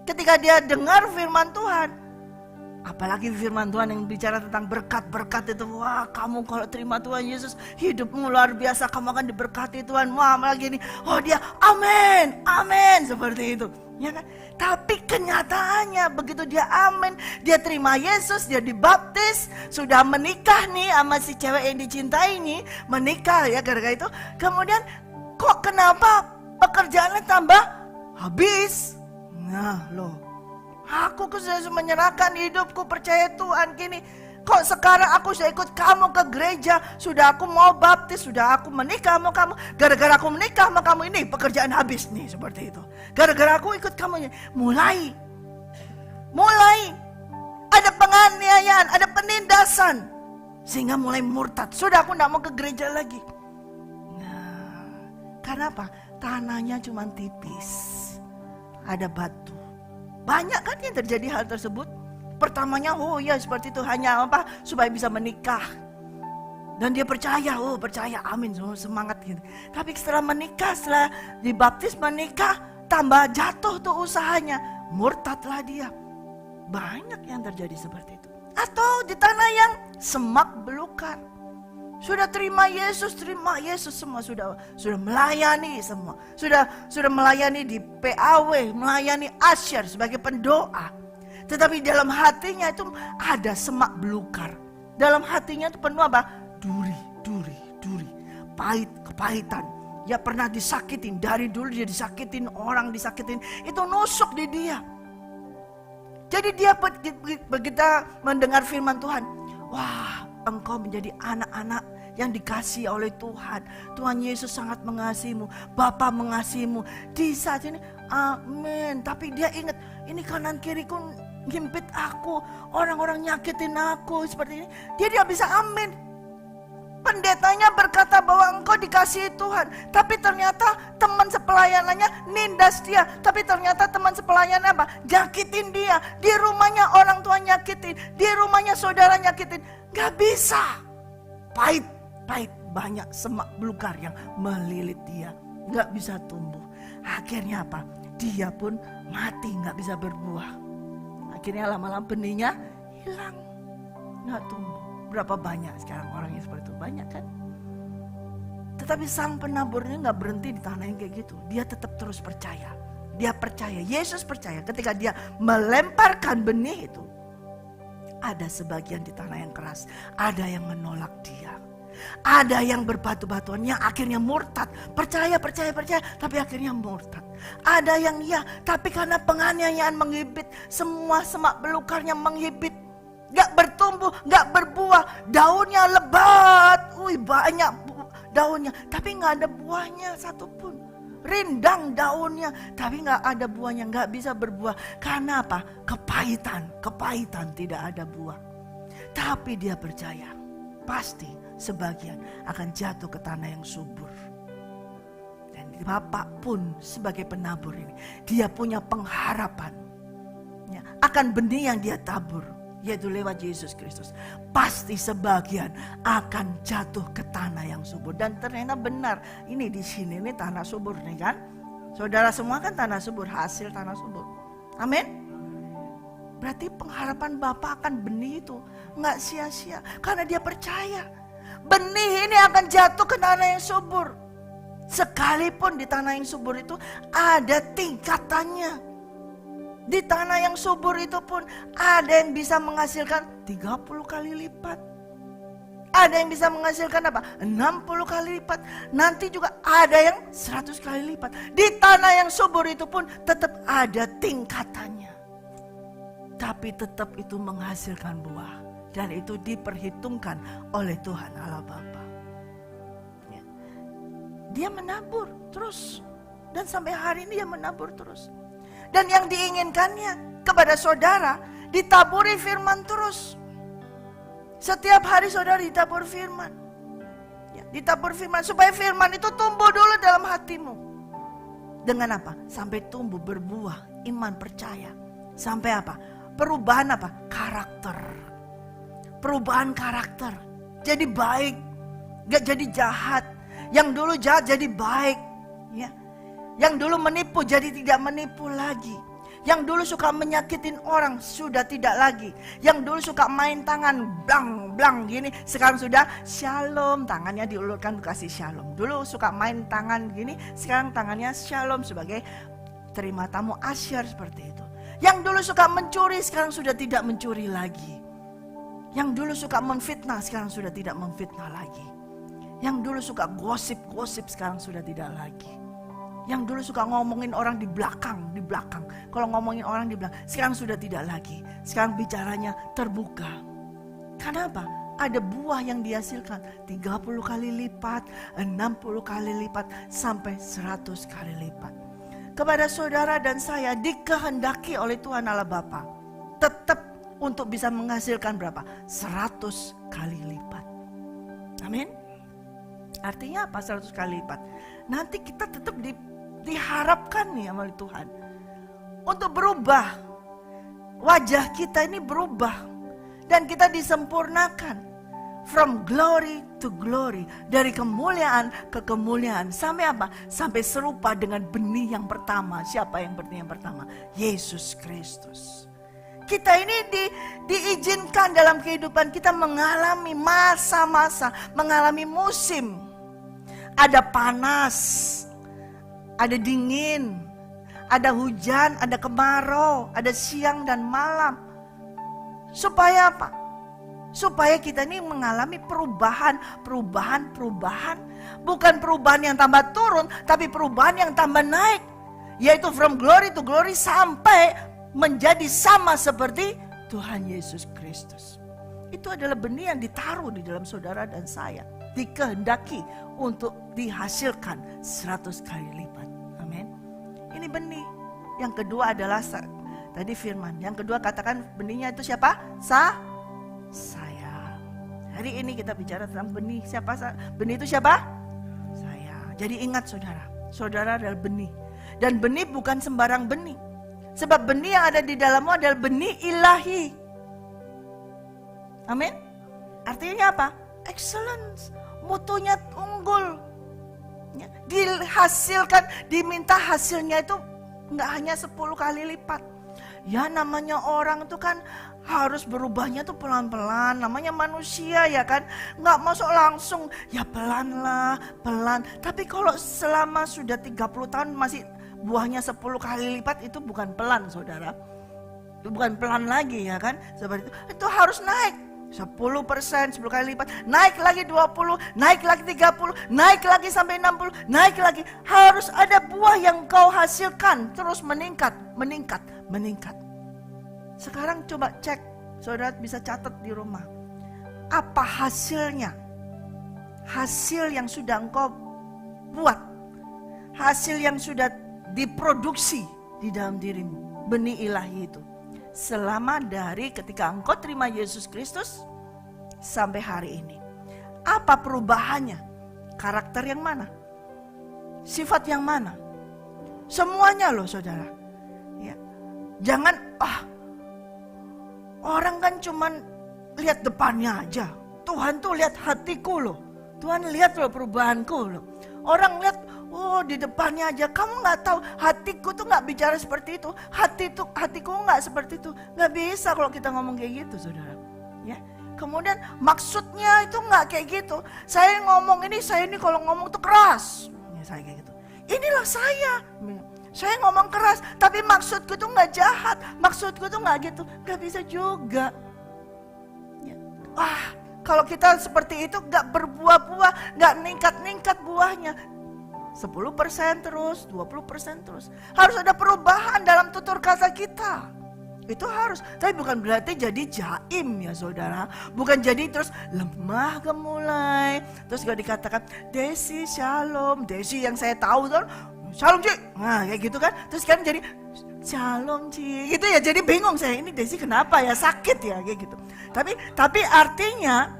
Ketika dia dengar firman Tuhan, apalagi firman Tuhan yang bicara tentang berkat-berkat itu, wah kamu kalau terima Tuhan Yesus, hidupmu luar biasa, kamu akan diberkati Tuhan. Wah lagi ini, oh dia amin, seperti itu. Ya kan? Tapi kenyataannya begitu dia amin, dia terima Yesus, dia dibaptis, sudah menikah nih sama si cewek yang dicintai ini, menikah ya gara-gara itu. Kemudian kok kenapa pekerjaannya tambah habis? Nah loh, aku sudah menyerahkan hidupku, percaya Tuhan gini. Kok sekarang aku sudah ikut kamu ke gereja, sudah aku mau baptis, sudah aku menikah sama kamu. Gara-gara aku menikah sama kamu ini pekerjaan habis nih, seperti itu. Gara-gara aku ikut kamu, mulai ada penganiayaan, ada penindasan, sehingga mulai murtad. Sudah aku tidak mau ke gereja lagi. Nah, karena apa? Tanahnya cuma tipis, ada batu. Banyak kan yang terjadi hal tersebut. Pertamanya, oh ya seperti itu, hanya apa? Supaya bisa menikah. Dan dia percaya, amin, semangat gitu. Tapi setelah menikah, setelah dibaptis menikah, tambah jatuh tuh usahanya, murtadlah dia. Banyak yang terjadi seperti itu. Atau di tanah yang semak belukar. Sudah terima Yesus semua, sudah melayani semua. Sudah melayani di PAW, melayani asyar sebagai pendoa. Tetapi dalam hatinya itu ada semak belukar. Dalam hatinya itu penuh apa? Duri. Kepahitan. Ya pernah disakitin. Dari dulu dia disakitin orang, itu nusuk di dia. Jadi dia begitu mendengar firman Tuhan. Wah, engkau menjadi anak-anak yang dikasihi oleh Tuhan. Tuhan Yesus sangat mengasihimu. Bapa mengasihimu. Di saat ini, amin. Tapi dia ingat, ini kanan kiriku ngimpit aku, orang-orang nyakitin aku seperti ini. Dia bisa amin. Pendetanya berkata bahwa engkau dikasihi Tuhan, tapi ternyata teman sepelayanannya nindas dia. Tapi ternyata teman sepelayanannya apa? Nyakitin dia. Di rumahnya orang tua nyakitin, di rumahnya saudara nyakitin. Gak bisa. Pahit, banyak semak belukar yang melilit dia. Gak bisa tumbuh. Akhirnya apa? Dia pun mati, gak bisa berbuah. Akhirnya lama-lama benihnya hilang, nggak tumbuh. Berapa banyak sekarang orang yang seperti itu? Banyak kan? Tetapi sang penaburnya nggak berhenti di tanah yang kayak gitu. Dia tetap terus percaya. Dia percaya, Yesus percaya ketika dia melemparkan benih itu. Ada sebagian di tanah yang keras, ada yang menolak dia. Ada yang berbatu-batuan yang akhirnya murtad. Percaya, tapi akhirnya murtad. Ada yang ya, tapi karena penganiayaan menghibit, semua semak belukarnya menghibit. Gak bertumbuh, gak berbuah, daunnya lebat. Banyak daunnya, tapi gak ada buahnya satupun. Rindang daunnya, tapi gak ada buahnya, gak bisa berbuah. Karena apa? Kepahitan tidak ada buah. Tapi dia percaya, pasti sebagian akan jatuh ke tanah yang subur. Dan Bapak pun sebagai penabur ini, dia punya pengharapan ya, akan benih yang dia tabur, yaitu lewat Yesus Kristus. Pasti sebagian akan jatuh ke tanah yang subur. Dan ternyata benar, ini di sini ini tanah subur nih kan. Saudara semua kan tanah subur, hasil tanah subur. Amin. Berarti pengharapan Bapak akan benih itu nggak sia-sia, karena dia percaya benih ini akan jatuh ke tanah yang subur. Sekalipun di tanah yang subur itu ada tingkatannya. Di tanah yang subur itu pun ada yang bisa menghasilkan 30 kali lipat. Ada yang bisa menghasilkan apa? 60 kali lipat. Nanti juga ada yang 100 kali lipat. Di tanah yang subur itu pun tetap ada tingkatannya. Tapi tetap itu menghasilkan buah. Dan itu diperhitungkan oleh Tuhan Allah Bapa. Ya. Dia menabur terus. Dan sampai hari ini dia menabur terus. Dan yang diinginkannya kepada saudara, ditaburi firman terus. Setiap hari saudara ditabur firman. Ya, ditabur firman supaya firman itu tumbuh dulu dalam hatimu. Dengan apa? Sampai tumbuh berbuah, iman, percaya. Sampai apa? Perubahan apa? Karakter. Perubahan karakter. Jadi baik, gak jadi jahat. Yang dulu jahat jadi baik. Ya. Yang dulu menipu jadi tidak menipu lagi. Yang dulu suka menyakitin orang sudah tidak lagi. Yang dulu suka main tangan blang gini, sekarang sudah shalom, tangannya diulurkan kasih shalom. Dulu suka main tangan gini, sekarang tangannya shalom sebagai terima tamu asyar seperti itu. Yang dulu suka mencuri sekarang sudah tidak mencuri lagi. Yang dulu suka memfitnah sekarang sudah tidak memfitnah lagi. Yang dulu suka gosip sekarang sudah tidak lagi. Yang dulu suka ngomongin orang di belakang. Kalau ngomongin orang di belakang, sekarang sudah tidak lagi. Sekarang bicaranya terbuka. Karena apa? Ada buah yang dihasilkan 30 kali lipat, 60 kali lipat, sampai 100 kali lipat. Kepada saudara dan saya dikehendaki oleh Tuhan Allah Bapa tetap untuk bisa menghasilkan berapa? 100 kali lipat. Amin. Artinya apa 100 kali lipat? Nanti kita tetap diharapkan nih sama Tuhan untuk berubah. Wajah kita ini berubah dan kita disempurnakan from glory to glory, dari kemuliaan ke kemuliaan. Sampai apa? Sampai serupa dengan benih yang pertama. Siapa yang benih yang pertama? Yesus Kristus. Kita ini diizinkan dalam kehidupan kita mengalami masa-masa, mengalami musim. Ada panas, ada dingin, ada hujan, ada kemarau, ada siang dan malam. Supaya apa? Supaya kita ini mengalami perubahan. Bukan perubahan yang tambah turun, tapi perubahan yang tambah naik. Yaitu from glory to glory sampai menjadi sama seperti Tuhan Yesus Kristus. Itu adalah benih yang ditaruh di dalam saudara dan saya. Dikehendaki untuk dihasilkan 100 kali lipat. Amin. Ini benih. Yang kedua adalah tadi firman. Yang kedua katakan benihnya itu siapa? Saya. Hari ini kita bicara tentang benih. Siapa? Benih itu siapa? Saya. Jadi ingat saudara. Saudara adalah benih. Dan benih bukan sembarang benih. Sebab benih yang ada di dalammu adalah benih ilahi. Amin. Artinya apa? Excellence. Mutunya unggul. Dihasilkan, diminta hasilnya itu enggak hanya 10 kali lipat. Ya namanya orang itu kan harus berubahnya tuh pelan-pelan. Namanya manusia ya kan. Enggak masuk langsung. Ya pelan. Tapi kalau selama sudah 30 tahun masih buahnya 10 kali lipat itu bukan pelan saudara. Itu bukan pelan lagi ya kan. Seperti itu harus naik 10%, 10 kali lipat. Naik lagi 20, naik lagi 30, naik lagi sampai 60, naik lagi. Harus ada buah yang kau hasilkan terus meningkat, meningkat, meningkat. Sekarang coba cek, saudara bisa catat di rumah. Apa hasilnya? Hasil yang sudah engkau buat, hasil yang sudah diproduksi di dalam dirimu, benih ilahi itu. Selama dari ketika engkau terima Yesus Kristus sampai hari ini. Apa perubahannya? Karakter yang mana? Sifat yang mana? Semuanya loh saudara. Ya. Jangan orang kan cuman lihat depannya aja. Tuhan tuh lihat hatiku loh. Tuhan lihat loh perubahanku loh. Orang lihat, di depannya aja. Kamu nggak tahu, hatiku tuh nggak bicara seperti itu. Hatiku nggak seperti itu. Nggak bisa kalau kita ngomong kayak gitu, saudara. Ya. Kemudian maksudnya itu nggak kayak gitu. Saya ngomong ini, saya ini kalau ngomong tuh keras. Ya, saya kayak gitu. Inilah saya. Saya ngomong keras, tapi maksudku tuh nggak jahat. Maksudku tuh nggak gitu. Nggak bisa juga. Ya. Kalau kita seperti itu gak berbuah-buah, gak ningkat-ningkat buahnya. 10% terus, 20% terus. Harus ada perubahan dalam tutur kata kita. Itu harus. Tapi bukan berarti jadi jaim ya saudara. Bukan jadi terus lemah gemulai. Terus gak dikatakan, Desi shalom. Desi yang saya tahu tuh, shalom Ci. Nah kayak gitu kan. Terus kan jadi shalom Ci. Gitu ya, jadi bingung saya. Ini Desi kenapa ya, sakit ya kayak gitu. Tapi artinya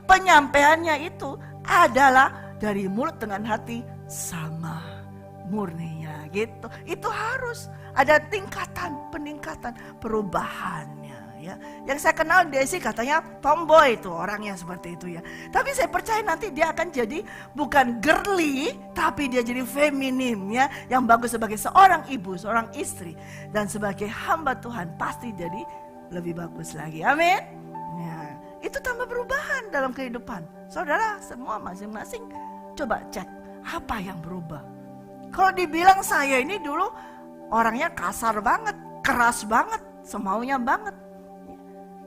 penyampaiannya itu adalah dari mulut dengan hati sama murninya gitu. Itu harus ada peningkatan, perubahannya ya. Yang saya kenal Desi katanya tomboy itu orangnya seperti itu ya. Tapi saya percaya nanti dia akan jadi bukan girly, tapi dia jadi feminim ya. Yang bagus sebagai seorang ibu, seorang istri. Dan sebagai hamba Tuhan pasti jadi lebih bagus lagi. Amin. Ya, itu tambah perubahan dalam kehidupan. Saudara semua masing-masing coba cek apa yang berubah. Kalau dibilang saya ini dulu orangnya kasar banget, keras banget, semaunya banget.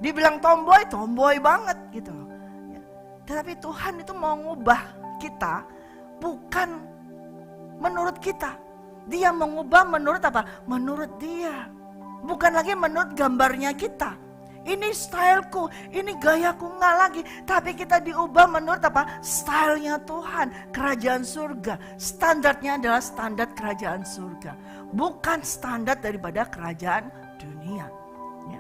Dibilang tomboy banget gitu loh. Ya. Tetapi Tuhan itu mau ngubah kita bukan menurut kita. Dia mengubah menurut apa? Menurut dia. Bukan lagi menurut gambarnya kita. Ini styleku, ini gayaku, enggak lagi. Tapi kita diubah menurut apa? Stylenya Tuhan, kerajaan surga. Standarnya adalah standar kerajaan surga. Bukan standar daripada kerajaan dunia. Ya.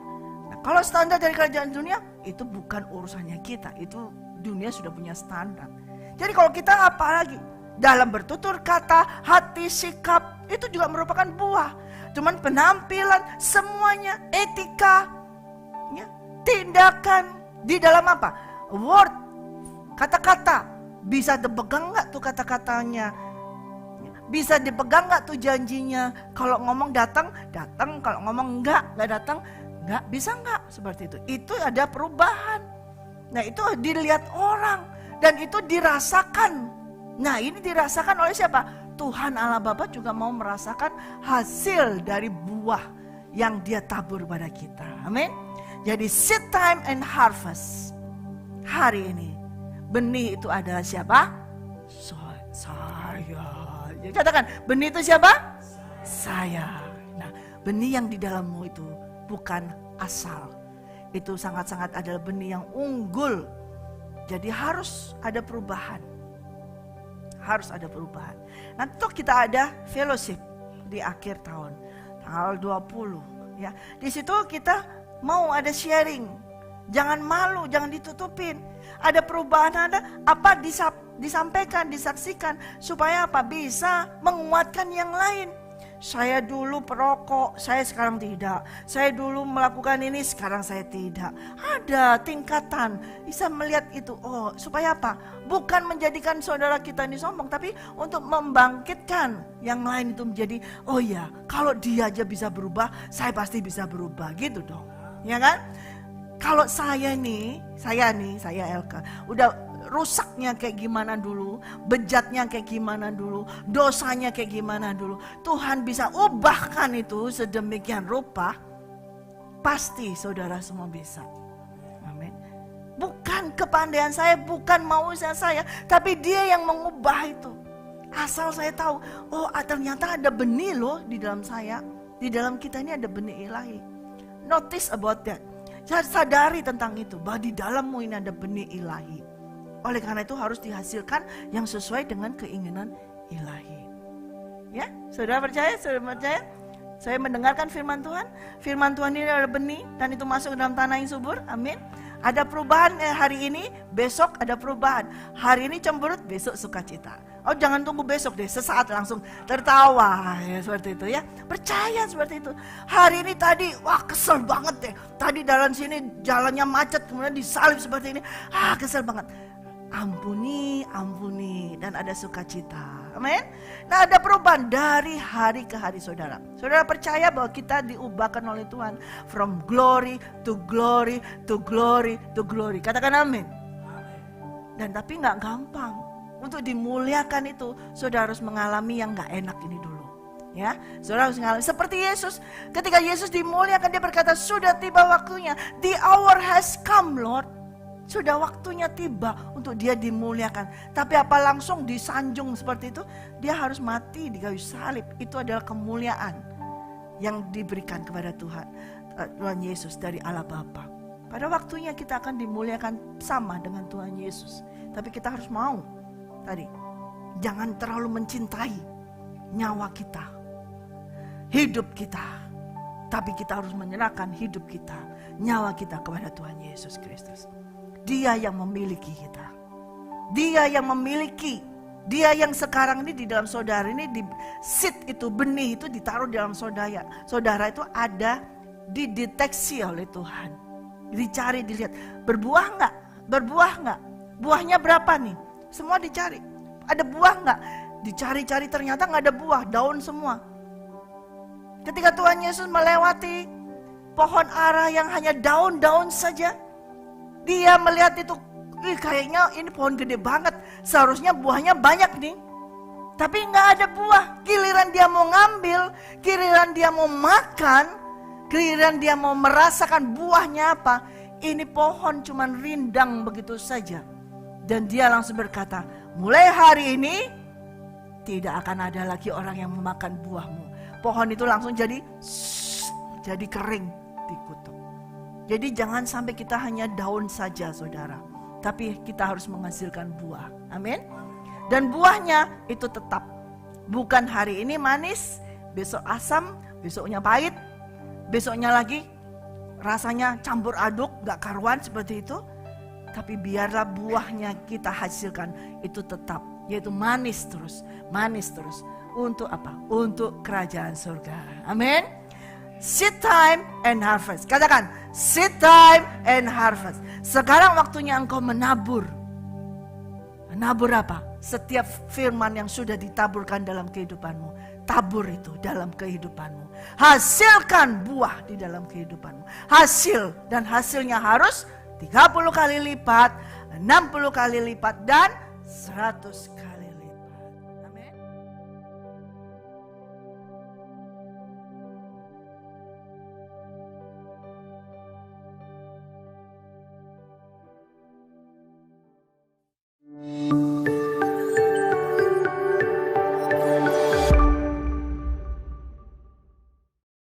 Nah, kalau standar dari kerajaan dunia, itu bukan urusannya kita. Itu dunia sudah punya standar. Jadi kalau kita apa lagi? Dalam bertutur kata, hati, sikap, itu juga merupakan buah. Cuman penampilan, semuanya, etika, ya, tindakan di dalam apa? Word, kata-kata. Bisa dipegang gak tuh kata-katanya? Bisa dipegang gak tuh janjinya? Kalau ngomong datang. Kalau ngomong enggak datang, enggak. Bisa enggak? Seperti itu. Itu ada perubahan. Nah itu dilihat orang. Dan itu dirasakan. Nah ini dirasakan oleh siapa? Tuhan Allah Bapa juga mau merasakan hasil dari buah yang dia tabur pada kita. Amin. Jadi seed time and harvest. Hari ini benih itu adalah siapa? Saya. Katakan, benih itu siapa? Saya. Nah, benih yang di dalammu itu bukan asal. Itu sangat-sangat adalah benih yang unggul. Jadi harus ada perubahan. Harus ada perubahan. Nanti kita ada fellowship di akhir tahun. Tanggal 20 ya. Di situ kita mau ada sharing. Jangan malu, jangan ditutupin. Ada perubahan, ada apa disampaikan, disaksikan supaya apa? Bisa menguatkan yang lain. Saya dulu perokok, saya sekarang tidak. Saya dulu melakukan ini, sekarang saya tidak. Ada tingkatan, bisa melihat itu. Oh, supaya apa? Bukan menjadikan saudara kita ini sombong, tapi untuk membangkitkan yang lain itu menjadi, oh ya, kalau dia aja bisa berubah, saya pasti bisa berubah, gitu dong. Ya kan? Kalau saya Elka, udah rusaknya kayak gimana dulu, bejatnya kayak gimana dulu, dosanya kayak gimana dulu, Tuhan bisa ubahkan itu sedemikian rupa, pasti saudara semua bisa. Amin. Bukan kepandaian saya, bukan mau saya, tapi Dia yang mengubah itu. Asal saya tahu, oh ternyata ada benih loh di dalam saya, di dalam kita ini ada benih ilahi. Notice about that. Sadari tentang itu, bahwa di dalammu ini ada benih ilahi. Oleh karena itu harus dihasilkan yang sesuai dengan keinginan ilahi. Ya, saudara percaya? Saudara percaya? Saya mendengarkan firman Tuhan. Firman Tuhan ini adalah benih dan itu masuk ke dalam tanah yang subur. Amin. Ada perubahan hari ini, besok ada perubahan. Hari ini cemberut, besok sukacita. Oh jangan tunggu besok deh, sesaat langsung tertawa ya, seperti itu ya. Percaya seperti itu. Hari ini tadi, wah kesel banget deh. Tadi dalam sini jalannya macet, kemudian disalib seperti ini. Kesel banget. Ampuni dan ada sukacita. Amin. Nah ada perubahan dari hari ke hari saudara. Saudara percaya bahwa kita diubahkan oleh Tuhan from glory to glory to glory to glory. Katakan amin. Dan tapi gak gampang. Untuk dimuliakan itu saudara harus mengalami yang gak enak ini dulu. Ya, saudara harus mengalami seperti Yesus. Ketika Yesus dimuliakan dia berkata sudah tiba waktunya. The hour has come Lord. Sudah waktunya tiba untuk dia dimuliakan. Tapi apa langsung disanjung seperti itu? Dia harus mati di kayu salib. Itu adalah kemuliaan yang diberikan kepada Tuhan Yesus dari Allah Bapa. Pada waktunya kita akan dimuliakan sama dengan Tuhan Yesus. Tapi kita harus mau tadi, jangan terlalu mencintai nyawa kita, hidup kita. Tapi kita harus menyerahkan hidup kita, nyawa kita kepada Tuhan Yesus Kristus. Dia yang memiliki kita. Dia yang memiliki. Dia yang sekarang ini di dalam saudara ini di seed itu, benih itu ditaruh di dalam saudara. Saudara itu ada dideteksi oleh Tuhan. Dicari, dilihat. Berbuah enggak? Berbuah enggak? Buahnya berapa nih? Semua dicari. Ada buah enggak? Dicari-cari ternyata enggak ada buah. Daun semua. Ketika Tuhan Yesus melewati pohon ara yang hanya daun-daun saja. Dia melihat itu, kayaknya ini pohon gede banget. Seharusnya buahnya banyak nih. Tapi nggak ada buah. Giliran dia mau ngambil, giliran dia mau makan, giliran dia mau merasakan buahnya apa. Ini pohon cuman rindang begitu saja. Dan dia langsung berkata, mulai hari ini tidak akan ada lagi orang yang memakan buahmu. Pohon itu langsung jadi kering, dikutuk. Jadi jangan sampai kita hanya daun saja saudara. Tapi kita harus menghasilkan buah. Amin. Dan buahnya itu tetap. Bukan hari ini manis, besok asam, besoknya pahit, besoknya lagi rasanya campur aduk, gak karuan seperti itu. Tapi biarlah buahnya kita hasilkan itu tetap. Yaitu manis terus. Manis terus. Untuk apa? Untuk kerajaan surga. Amin. Seed time and harvest. Katakan, seed time and harvest. Sekarang waktunya engkau menabur. Menabur apa? Setiap firman yang sudah ditaburkan dalam kehidupanmu. Tabur itu dalam kehidupanmu. Hasilkan buah di dalam kehidupanmu. Hasil, dan hasilnya harus 30 kali lipat, 60 kali lipat, dan 100 kali.